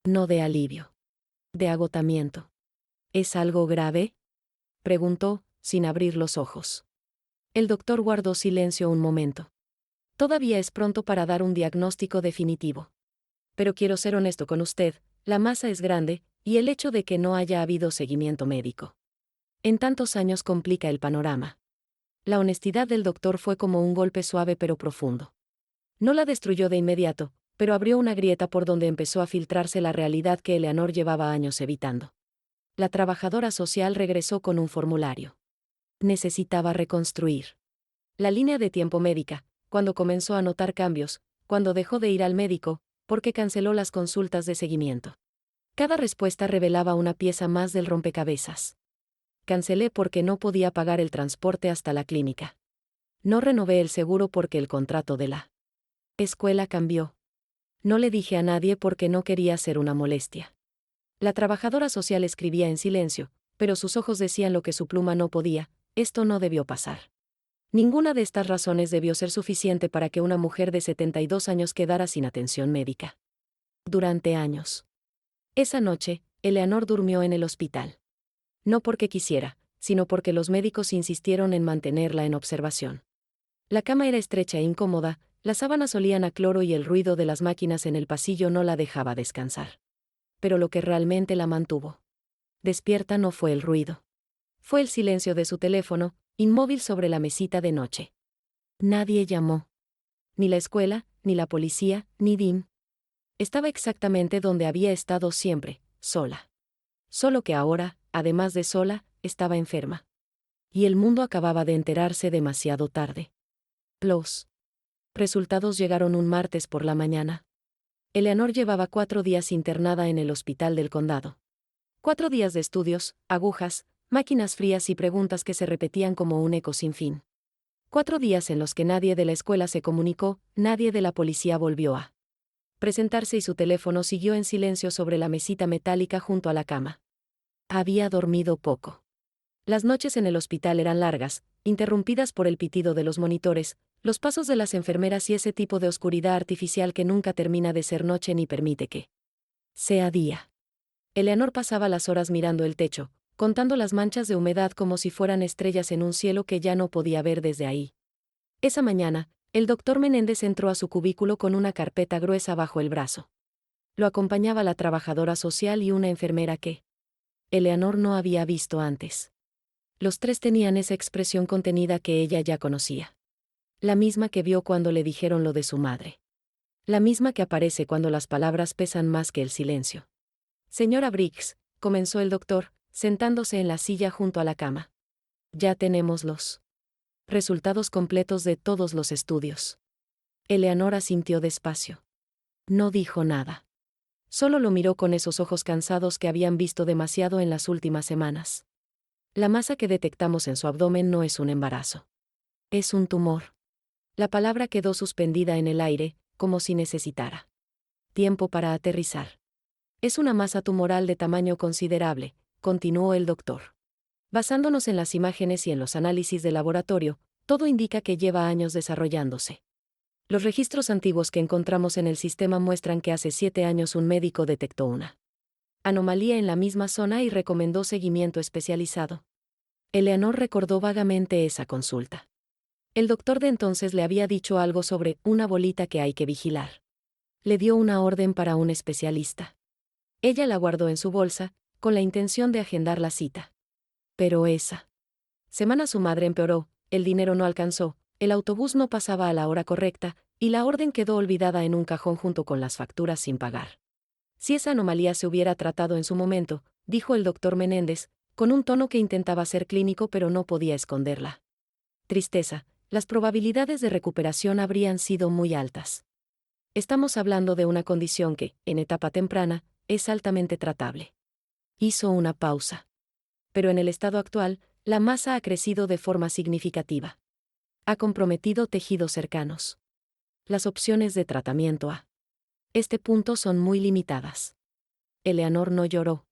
No de alivio. De agotamiento. ¿Es algo grave?, preguntó, sin abrir los ojos. El doctor guardó silencio un momento. Todavía es pronto para dar un diagnóstico definitivo. Pero quiero ser honesto con usted, la masa es grande, y el hecho de que no haya habido seguimiento médico en tantos años complica el panorama. La honestidad del doctor fue como un golpe suave pero profundo. No la destruyó de inmediato, pero abrió una grieta por donde empezó a filtrarse la realidad que Eleanor llevaba años evitando. La trabajadora social regresó con un formulario. Necesitaba reconstruir la línea de tiempo médica, cuando comenzó a notar cambios, cuando dejó de ir al médico, porque canceló las consultas de seguimiento. Cada respuesta revelaba una pieza más del rompecabezas. Cancelé porque no podía pagar el transporte hasta la clínica. No renové el seguro porque el contrato de la escuela cambió. No le dije a nadie porque no quería ser una molestia. La trabajadora social escribía en silencio, pero sus ojos decían lo que su pluma no podía: esto no debió pasar. Ninguna de estas razones debió ser suficiente para que una mujer de 72 años quedara sin atención médica. Durante años. Esa noche, Eleanor durmió en el hospital. No porque quisiera, sino porque los médicos insistieron en mantenerla en observación. La cama era estrecha e incómoda, las sábanas olían a cloro y el ruido de las máquinas en el pasillo no la dejaba descansar. Pero lo que realmente la mantuvo despierta no fue el ruido. Fue el silencio de su teléfono, inmóvil sobre la mesita de noche. Nadie llamó. Ni la escuela, ni la policía, ni Dean. Estaba exactamente donde había estado siempre, sola. Solo que ahora, además de sola, estaba enferma. Y el mundo acababa de enterarse demasiado tarde. Los resultados llegaron un martes por la mañana. Eleanor llevaba 4 días internada en el hospital del condado. 4 días de estudios, agujas, máquinas frías y preguntas que se repetían como un eco sin fin. 4 días en los que nadie de la escuela se comunicó, nadie de la policía volvió a presentarse y su teléfono siguió en silencio sobre la mesita metálica junto a la cama. Había dormido poco. Las noches en el hospital eran largas, interrumpidas por el pitido de los monitores, los pasos de las enfermeras y ese tipo de oscuridad artificial que nunca termina de ser noche ni permite que sea día. Eleanor pasaba las horas mirando el techo, contando las manchas de humedad como si fueran estrellas en un cielo que ya no podía ver desde ahí. Esa mañana, el doctor Menéndez entró a su cubículo con una carpeta gruesa bajo el brazo. Lo acompañaba la trabajadora social y una enfermera que Eleanor no había visto antes. Los tres tenían esa expresión contenida que ella ya conocía. La misma que vio cuando le dijeron lo de su madre. La misma que aparece cuando las palabras pesan más que el silencio. Señora Briggs, comenzó el doctor, sentándose en la silla junto a la cama. Ya tenemos los resultados completos de todos los estudios. Eleanor asintió despacio. No dijo nada. Solo lo miró con esos ojos cansados que habían visto demasiado en las últimas semanas. La masa que detectamos en su abdomen no es un embarazo. Es un tumor. La palabra quedó suspendida en el aire, como si necesitara tiempo para aterrizar. Es una masa tumoral de tamaño considerable, continuó el doctor. Basándonos en las imágenes y en los análisis de laboratorio, todo indica que lleva años desarrollándose. Los registros antiguos que encontramos en el sistema muestran que hace 7 años un médico detectó una anomalía en la misma zona y recomendó seguimiento especializado. Eleanor recordó vagamente esa consulta. El doctor de entonces le había dicho algo sobre una bolita que hay que vigilar. Le dio una orden para un especialista. Ella la guardó en su bolsa, con la intención de agendar la cita. Pero esa semana su madre empeoró, el dinero no alcanzó, el autobús no pasaba a la hora correcta, y la orden quedó olvidada en un cajón junto con las facturas sin pagar. Si esa anomalía se hubiera tratado en su momento, dijo el doctor Menéndez, con un tono que intentaba ser clínico pero no podía esconderla tristeza, las probabilidades de recuperación habrían sido muy altas. Estamos hablando de una condición que, en etapa temprana, es altamente tratable. Hizo una pausa. Pero en el estado actual, la masa ha crecido de forma significativa. Ha comprometido tejidos cercanos. Las opciones de tratamiento a este punto son muy limitadas. Eleanor no lloró.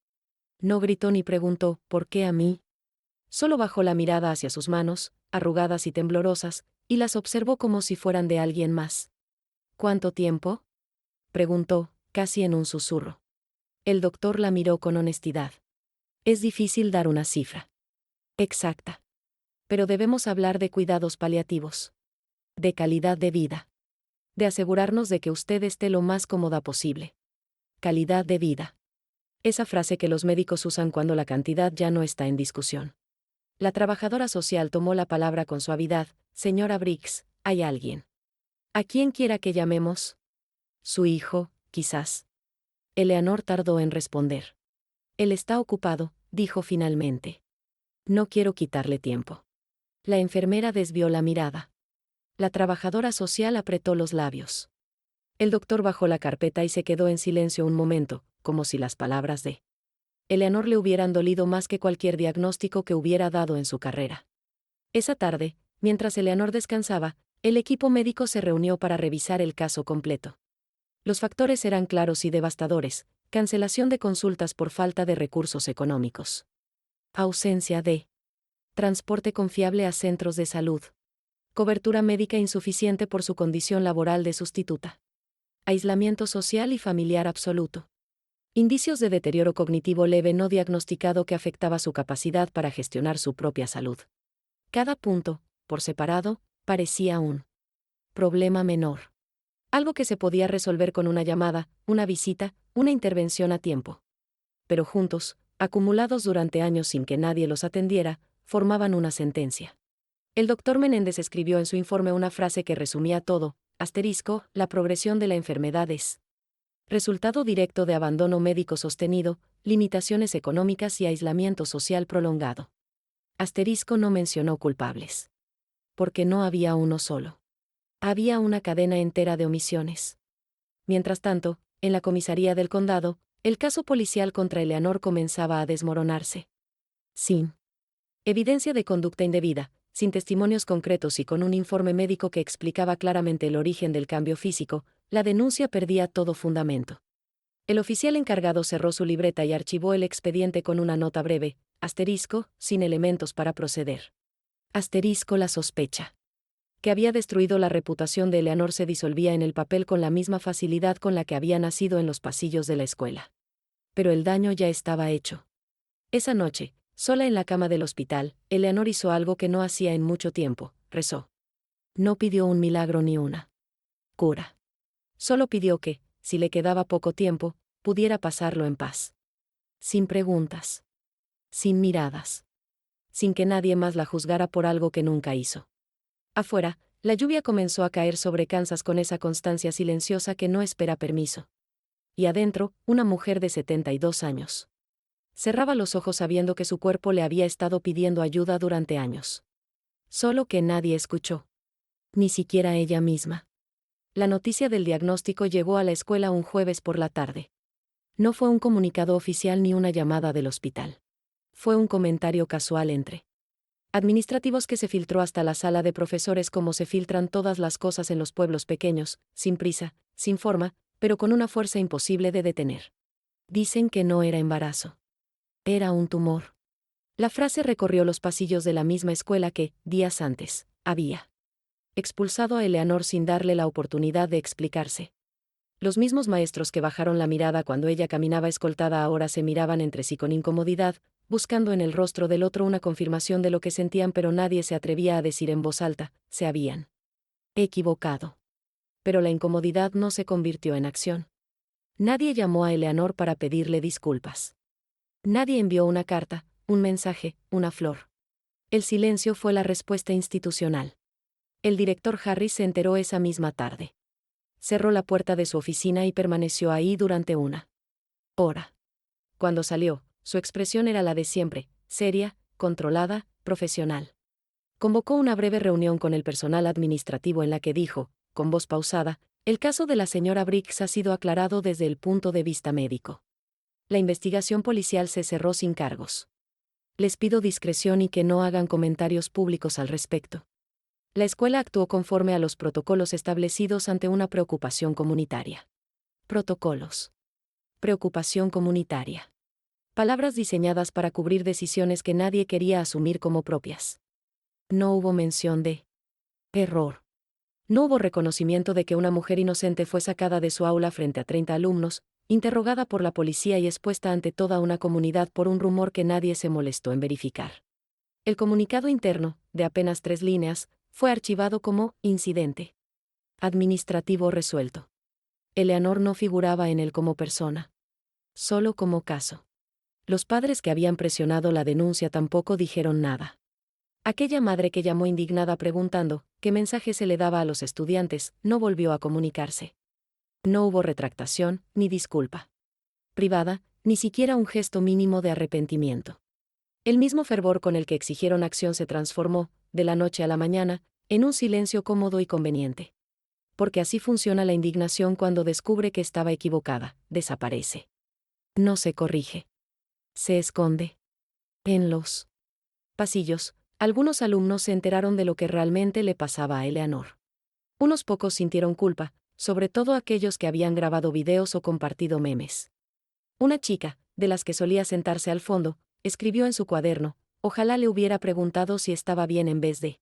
No gritó ni preguntó, ¿por qué a mí? Solo bajó la mirada hacia sus manos, arrugadas y temblorosas, y las observó como si fueran de alguien más. ¿Cuánto tiempo?, preguntó, casi en un susurro. El doctor la miró con honestidad. Es difícil dar una cifra exacta. Pero debemos hablar de cuidados paliativos. De calidad de vida. De asegurarnos de que usted esté lo más cómoda posible. Calidad de vida. Esa frase que los médicos usan cuando la cantidad ya no está en discusión. La trabajadora social tomó la palabra con suavidad. Señora Briggs, ¿hay alguien? ¿A quién quiera que llamemos? Su hijo, quizás. Eleanor tardó en responder. Él está ocupado, dijo finalmente. No quiero quitarle tiempo. La enfermera desvió la mirada. La trabajadora social apretó los labios. El doctor bajó la carpeta y se quedó en silencio un momento, como si las palabras de Eleanor le hubieran dolido más que cualquier diagnóstico que hubiera dado en su carrera. Esa tarde, mientras Eleanor descansaba, el equipo médico se reunió para revisar el caso completo. Los factores eran claros y devastadores: cancelación de consultas por falta de recursos económicos. Ausencia de transporte confiable a centros de salud. Cobertura médica insuficiente por su condición laboral de sustituta. Aislamiento social y familiar absoluto. Indicios de deterioro cognitivo leve no diagnosticado que afectaba su capacidad para gestionar su propia salud. Cada punto, por separado, parecía un problema menor. Algo que se podía resolver con una llamada, una visita, una intervención a tiempo. Pero juntos, acumulados durante años sin que nadie los atendiera, formaban una sentencia. El doctor Menéndez escribió en su informe una frase que resumía todo: asterisco, la progresión de la enfermedad es resultado directo de abandono médico sostenido, limitaciones económicas y aislamiento social prolongado. Asterisco no mencionó culpables. Porque no había uno solo. Había una cadena entera de omisiones. Mientras tanto, en la comisaría del condado, el caso policial contra Eleanor comenzaba a desmoronarse. Sin evidencia de conducta indebida, sin testimonios concretos y con un informe médico que explicaba claramente el origen del cambio físico, la denuncia perdía todo fundamento. El oficial encargado cerró su libreta y archivó el expediente con una nota breve: asterisco, sin elementos para proceder. Asterisco, la sospecha que había destruido la reputación de Eleanor se disolvía en el papel con la misma facilidad con la que había nacido en los pasillos de la escuela. Pero el daño ya estaba hecho. Esa noche, sola en la cama del hospital, Eleanor hizo algo que no hacía en mucho tiempo: rezó. No pidió un milagro ni una cura. Solo pidió que, si le quedaba poco tiempo, pudiera pasarlo en paz. Sin preguntas. Sin miradas. Sin que nadie más la juzgara por algo que nunca hizo. Afuera, la lluvia comenzó a caer sobre Kansas con esa constancia silenciosa que no espera permiso. Y adentro, una mujer de 72 años. Cerraba los ojos sabiendo que su cuerpo le había estado pidiendo ayuda durante años. Solo que nadie escuchó. Ni siquiera ella misma. La noticia del diagnóstico llegó a la escuela un jueves por la tarde. No fue un comunicado oficial ni una llamada del hospital. Fue un comentario casual entre administrativos que se filtró hasta la sala de profesores como se filtran todas las cosas en los pueblos pequeños, sin prisa, sin forma, pero con una fuerza imposible de detener. Dicen que no era embarazo. Era un tumor. La frase recorrió los pasillos de la misma escuela que, días antes, había expulsado a Eleanor sin darle la oportunidad de explicarse. Los mismos maestros que bajaron la mirada cuando ella caminaba escoltada ahora se miraban entre sí con incomodidad, buscando en el rostro del otro una confirmación de lo que sentían, pero nadie se atrevía a decir en voz alta: se habían equivocado. Pero la incomodidad no se convirtió en acción. Nadie llamó a Eleanor para pedirle disculpas. Nadie envió una carta, un mensaje, una flor. El silencio fue la respuesta institucional. El director Harris se enteró esa misma tarde. Cerró la puerta de su oficina y permaneció ahí durante una hora. Cuando salió, su expresión era la de siempre, seria, controlada, profesional. Convocó una breve reunión con el personal administrativo en la que dijo, con voz pausada, el caso de la señora Briggs ha sido aclarado desde el punto de vista médico. La investigación policial se cerró sin cargos. Les pido discreción y que no hagan comentarios públicos al respecto. La escuela actuó conforme a los protocolos establecidos ante una preocupación comunitaria. Protocolos. Preocupación comunitaria. Palabras diseñadas para cubrir decisiones que nadie quería asumir como propias. No hubo mención de error. No hubo reconocimiento de que una mujer inocente fue sacada de su aula frente a 30 alumnos, interrogada por la policía y expuesta ante toda una comunidad por un rumor que nadie se molestó en verificar. El comunicado interno, de apenas 3 líneas, fue archivado como incidente administrativo resuelto. Eleanor no figuraba en él como persona, solo como caso. Los padres que habían presionado la denuncia tampoco dijeron nada. Aquella madre que llamó indignada preguntando qué mensaje se le daba a los estudiantes, no volvió a comunicarse. No hubo retractación, ni disculpa privada, ni siquiera un gesto mínimo de arrepentimiento. El mismo fervor con el que exigieron acción se transformó, de la noche a la mañana, en un silencio cómodo y conveniente. Porque así funciona la indignación cuando descubre que estaba equivocada, desaparece. No se corrige. Se esconde. En los pasillos, algunos alumnos se enteraron de lo que realmente le pasaba a Eleanor. Unos pocos sintieron culpa, sobre todo aquellos que habían grabado videos o compartido memes. Una chica, de las que solía sentarse al fondo, escribió en su cuaderno, ojalá le hubiera preguntado si estaba bien en vez de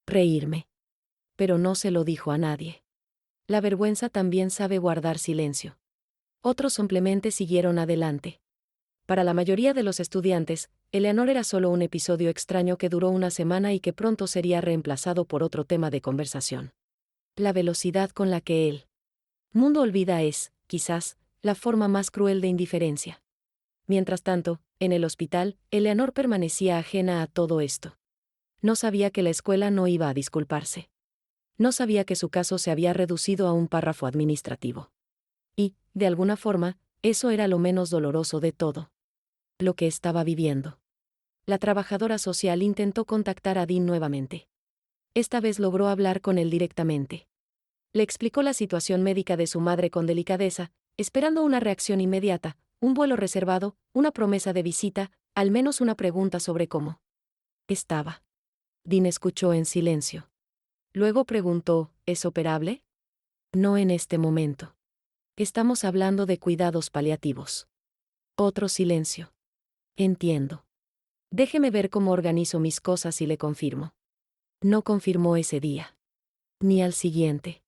reírme. Pero no se lo dijo a nadie. La vergüenza también sabe guardar silencio. Otros simplemente siguieron adelante. Para la mayoría de los estudiantes, Eleanor era solo un episodio extraño que duró una semana y que pronto sería reemplazado por otro tema de conversación. La velocidad con la que el mundo olvida es, quizás, la forma más cruel de indiferencia. Mientras tanto, en el hospital, Eleanor permanecía ajena a todo esto. No sabía que la escuela no iba a disculparse. No sabía que su caso se había reducido a un párrafo administrativo. Y, de alguna forma, eso era lo menos doloroso de todo. Lo que estaba viviendo. La trabajadora social intentó contactar a Dean nuevamente. Esta vez logró hablar con él directamente. Le explicó la situación médica de su madre con delicadeza, esperando una reacción inmediata, un vuelo reservado, una promesa de visita, al menos una pregunta sobre cómo estaba. Dean escuchó en silencio. Luego preguntó, ¿es operable? No en este momento. Estamos hablando de cuidados paliativos. Otro silencio. Entiendo. Déjeme ver cómo organizo mis cosas y le confirmo. No confirmó ese día. Ni al siguiente.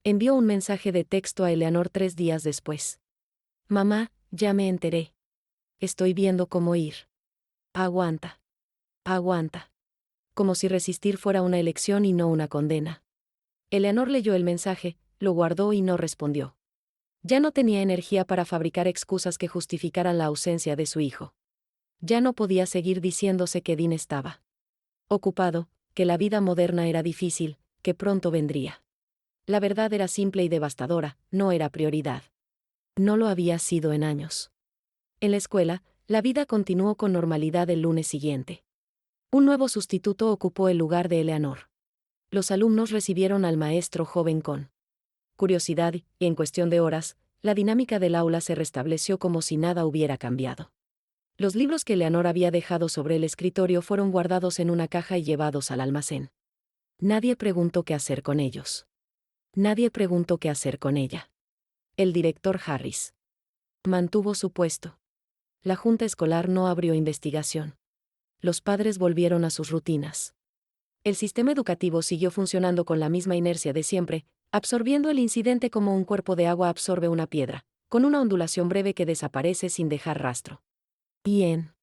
Envió un mensaje de texto a Eleanor 3 días después. Mamá, ya me enteré. Estoy viendo cómo ir. Aguanta. Aguanta. Como si resistir fuera una elección y no una condena. Eleanor leyó el mensaje, lo guardó y no respondió. Ya no tenía energía para fabricar excusas que justificaran la ausencia de su hijo. Ya no podía seguir diciéndose que Dean estaba ocupado, que la vida moderna era difícil, que pronto vendría. La verdad era simple y devastadora, no era prioridad. No lo había sido en años. En la escuela, la vida continuó con normalidad el lunes siguiente. Un nuevo sustituto ocupó el lugar de Eleanor. Los alumnos recibieron al maestro joven con curiosidad y, en cuestión de horas, la dinámica del aula se restableció como si nada hubiera cambiado. Los libros que Eleanor había dejado sobre el escritorio fueron guardados en una caja y llevados al almacén. Nadie preguntó qué hacer con ellos. Nadie preguntó qué hacer con ella. El director Harris mantuvo su puesto. La junta escolar no abrió investigación. Los padres volvieron a sus rutinas. El sistema educativo siguió funcionando con la misma inercia de siempre, absorbiendo el incidente como un cuerpo de agua absorbe una piedra, con una ondulación breve que desaparece sin dejar rastro. Y en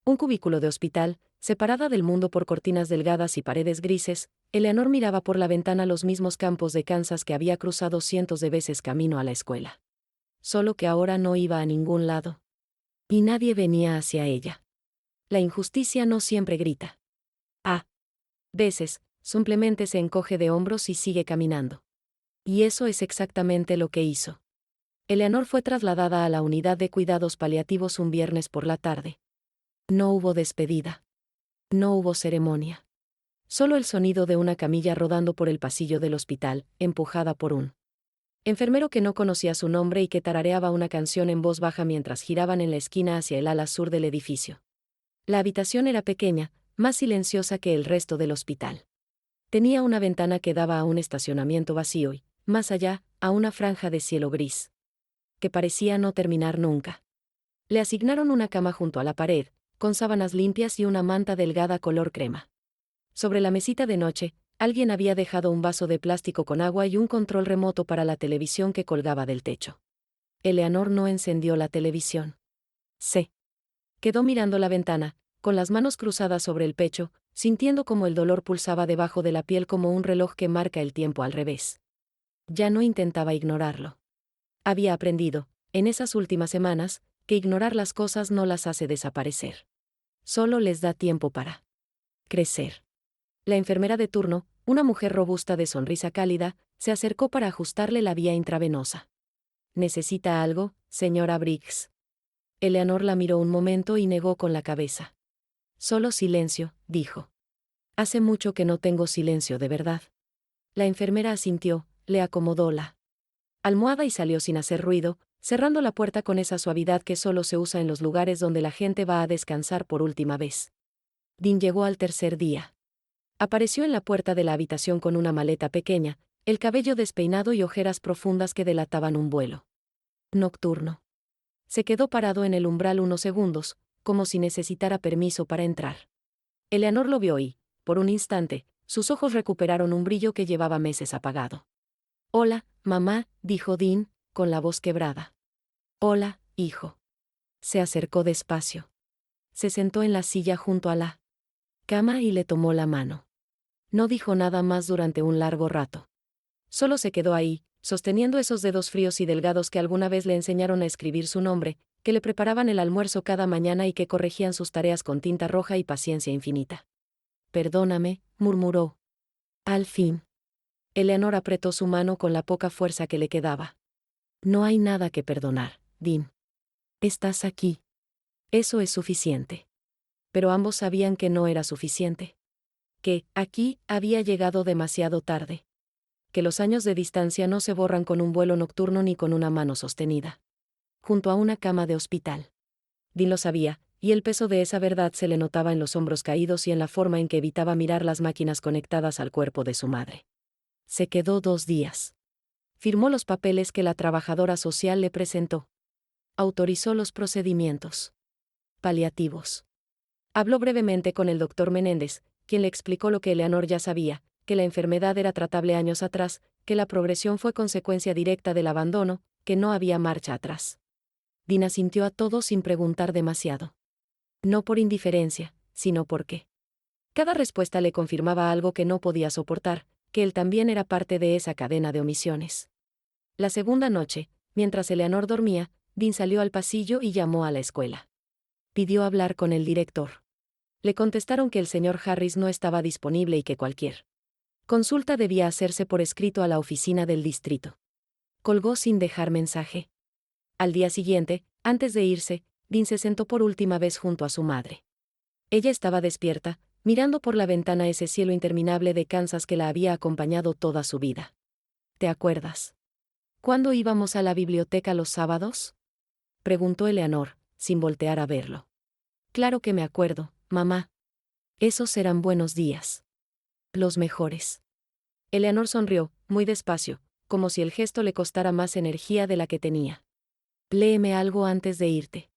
un cubículo de hospital, separada del mundo por cortinas delgadas y paredes grises, Eleanor miraba por la ventana los mismos campos de Kansas que había cruzado cientos de veces camino a la escuela. Solo que ahora no iba a ningún lado. Y nadie venía hacia ella. La injusticia no siempre grita. A veces, simplemente se encoge de hombros y sigue caminando. Y eso es exactamente lo que hizo. Eleanor fue trasladada a la unidad de cuidados paliativos un viernes por la tarde. No hubo despedida. No hubo ceremonia. Solo el sonido de una camilla rodando por el pasillo del hospital, empujada por un enfermero que no conocía su nombre y que tarareaba una canción en voz baja mientras giraban en la esquina hacia el ala sur del edificio. La habitación era pequeña, más silenciosa que el resto del hospital. Tenía una ventana que daba a un estacionamiento vacío y, más allá, a una franja de cielo gris, que parecía no terminar nunca. Le asignaron una cama junto a la pared, con sábanas limpias y una manta delgada color crema. Sobre la mesita de noche, alguien había dejado un vaso de plástico con agua y un control remoto para la televisión que colgaba del techo. Eleanor no encendió la televisión. Se quedó mirando la ventana, con las manos cruzadas sobre el pecho, sintiendo como el dolor pulsaba debajo de la piel como un reloj que marca el tiempo al revés. Ya no intentaba ignorarlo. Había aprendido, en esas últimas semanas, que ignorar las cosas no las hace desaparecer. Solo les da tiempo para crecer. La enfermera de turno, una mujer robusta de sonrisa cálida, se acercó para ajustarle la vía intravenosa. ¿Necesita algo, señora Briggs? Eleanor la miró un momento y negó con la cabeza. Solo silencio, dijo. Hace mucho que no tengo silencio de verdad. La enfermera asintió, le acomodó la almohada y salió sin hacer ruido, cerrando la puerta con esa suavidad que solo se usa en los lugares donde la gente va a descansar por última vez. Dean llegó al tercer día. Apareció en la puerta de la habitación con una maleta pequeña, el cabello despeinado y ojeras profundas que delataban un vuelo nocturno. Se quedó parado en el umbral unos segundos, como si necesitara permiso para entrar. Eleanor lo vio y, por un instante, sus ojos recuperaron un brillo que llevaba meses apagado. «Hola, mamá», dijo Dean, con la voz quebrada. «Hola, hijo». Se acercó despacio. Se sentó en la silla junto a la cama y le tomó la mano. No dijo nada más durante un largo rato. Solo se quedó ahí, sosteniendo esos dedos fríos y delgados que alguna vez le enseñaron a escribir su nombre, que le preparaban el almuerzo cada mañana y que corregían sus tareas con tinta roja y paciencia infinita. «Perdóname», murmuró. Al fin. Eleanor apretó su mano con la poca fuerza que le quedaba. «No hay nada que perdonar, Dean. Estás aquí. Eso es suficiente». Pero ambos sabían que no era suficiente. Que, aquí, había llegado demasiado tarde. Que los años de distancia no se borran con un vuelo nocturno ni con una mano sostenida. Junto a una cama de hospital. Dean lo sabía, y el peso de esa verdad se le notaba en los hombros caídos y en la forma en que evitaba mirar las máquinas conectadas al cuerpo de su madre. Se quedó 2 días. Firmó los papeles que la trabajadora social le presentó. Autorizó los procedimientos paliativos. Habló brevemente con el doctor Menéndez, quien le explicó lo que Eleanor ya sabía, que la enfermedad era tratable años atrás, que la progresión fue consecuencia directa del abandono, que no había marcha atrás. Dean asintió a todo sin preguntar demasiado. No por indiferencia, sino porque cada respuesta le confirmaba algo que no podía soportar, que él también era parte de esa cadena de omisiones. La segunda noche, mientras Eleanor dormía, Dean salió al pasillo y llamó a la escuela. Pidió hablar con el director. Le contestaron que el señor Harris no estaba disponible y que cualquier consulta debía hacerse por escrito a la oficina del distrito. Colgó sin dejar mensaje. Al día siguiente, antes de irse, Dean se sentó por última vez junto a su madre. Ella estaba despierta, mirando por la ventana ese cielo interminable de Kansas que la había acompañado toda su vida. ¿Te acuerdas? ¿Cuándo íbamos a la biblioteca los sábados?, preguntó Eleanor, sin voltear a verlo. Claro que me acuerdo, mamá. Esos eran buenos días. Los mejores. Eleanor sonrió, muy despacio, como si el gesto le costara más energía de la que tenía. Léeme algo antes de irte.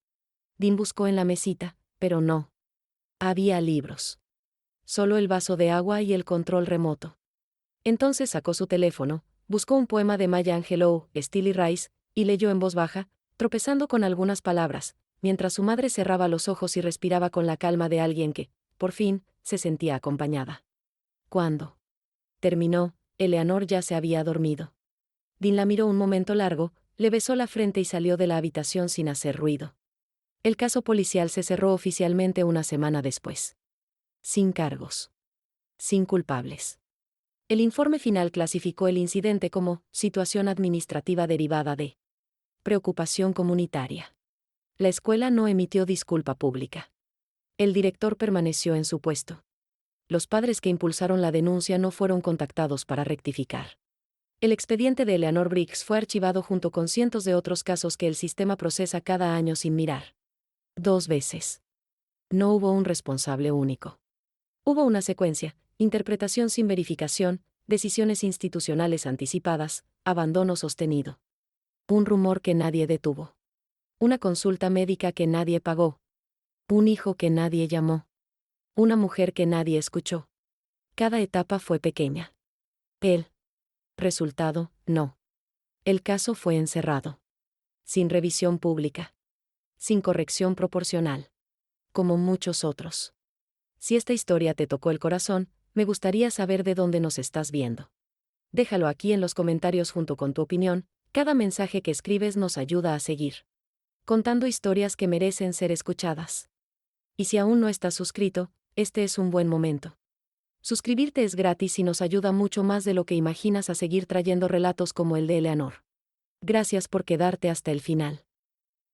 Dean buscó en la mesita, pero no. Había libros. Solo el vaso de agua y el control remoto. Entonces sacó su teléfono, buscó un poema de Maya Angelou, Steely Rice, y leyó en voz baja, tropezando con algunas palabras, mientras su madre cerraba los ojos y respiraba con la calma de alguien que, por fin, se sentía acompañada. Cuando terminó, Eleanor ya se había dormido. Dean la miró un momento largo, le besó la frente y salió de la habitación sin hacer ruido. El caso policial se cerró oficialmente una semana después. Sin cargos. Sin culpables. El informe final clasificó el incidente como situación administrativa derivada de preocupación comunitaria. La escuela no emitió disculpa pública. El director permaneció en su puesto. Los padres que impulsaron la denuncia no fueron contactados para rectificar. El expediente de Eleanor Briggs fue archivado junto con cientos de otros casos que el sistema procesa cada año sin mirar. 2 veces. No hubo un responsable único. Hubo una secuencia, interpretación sin verificación, decisiones institucionales anticipadas, abandono sostenido. Un rumor que nadie detuvo. Una consulta médica que nadie pagó. Un hijo que nadie llamó. Una mujer que nadie escuchó. Cada etapa fue pequeña. El resultado, no. El caso fue encerrado. Sin revisión pública. Sin corrección proporcional. Como muchos otros. Si esta historia te tocó el corazón, me gustaría saber de dónde nos estás viendo. Déjalo aquí en los comentarios junto con tu opinión, cada mensaje que escribes nos ayuda a seguir contando historias que merecen ser escuchadas. Y si aún no estás suscrito, este es un buen momento. Suscribirte es gratis y nos ayuda mucho más de lo que imaginas a seguir trayendo relatos como el de Eleanor. Gracias por quedarte hasta el final.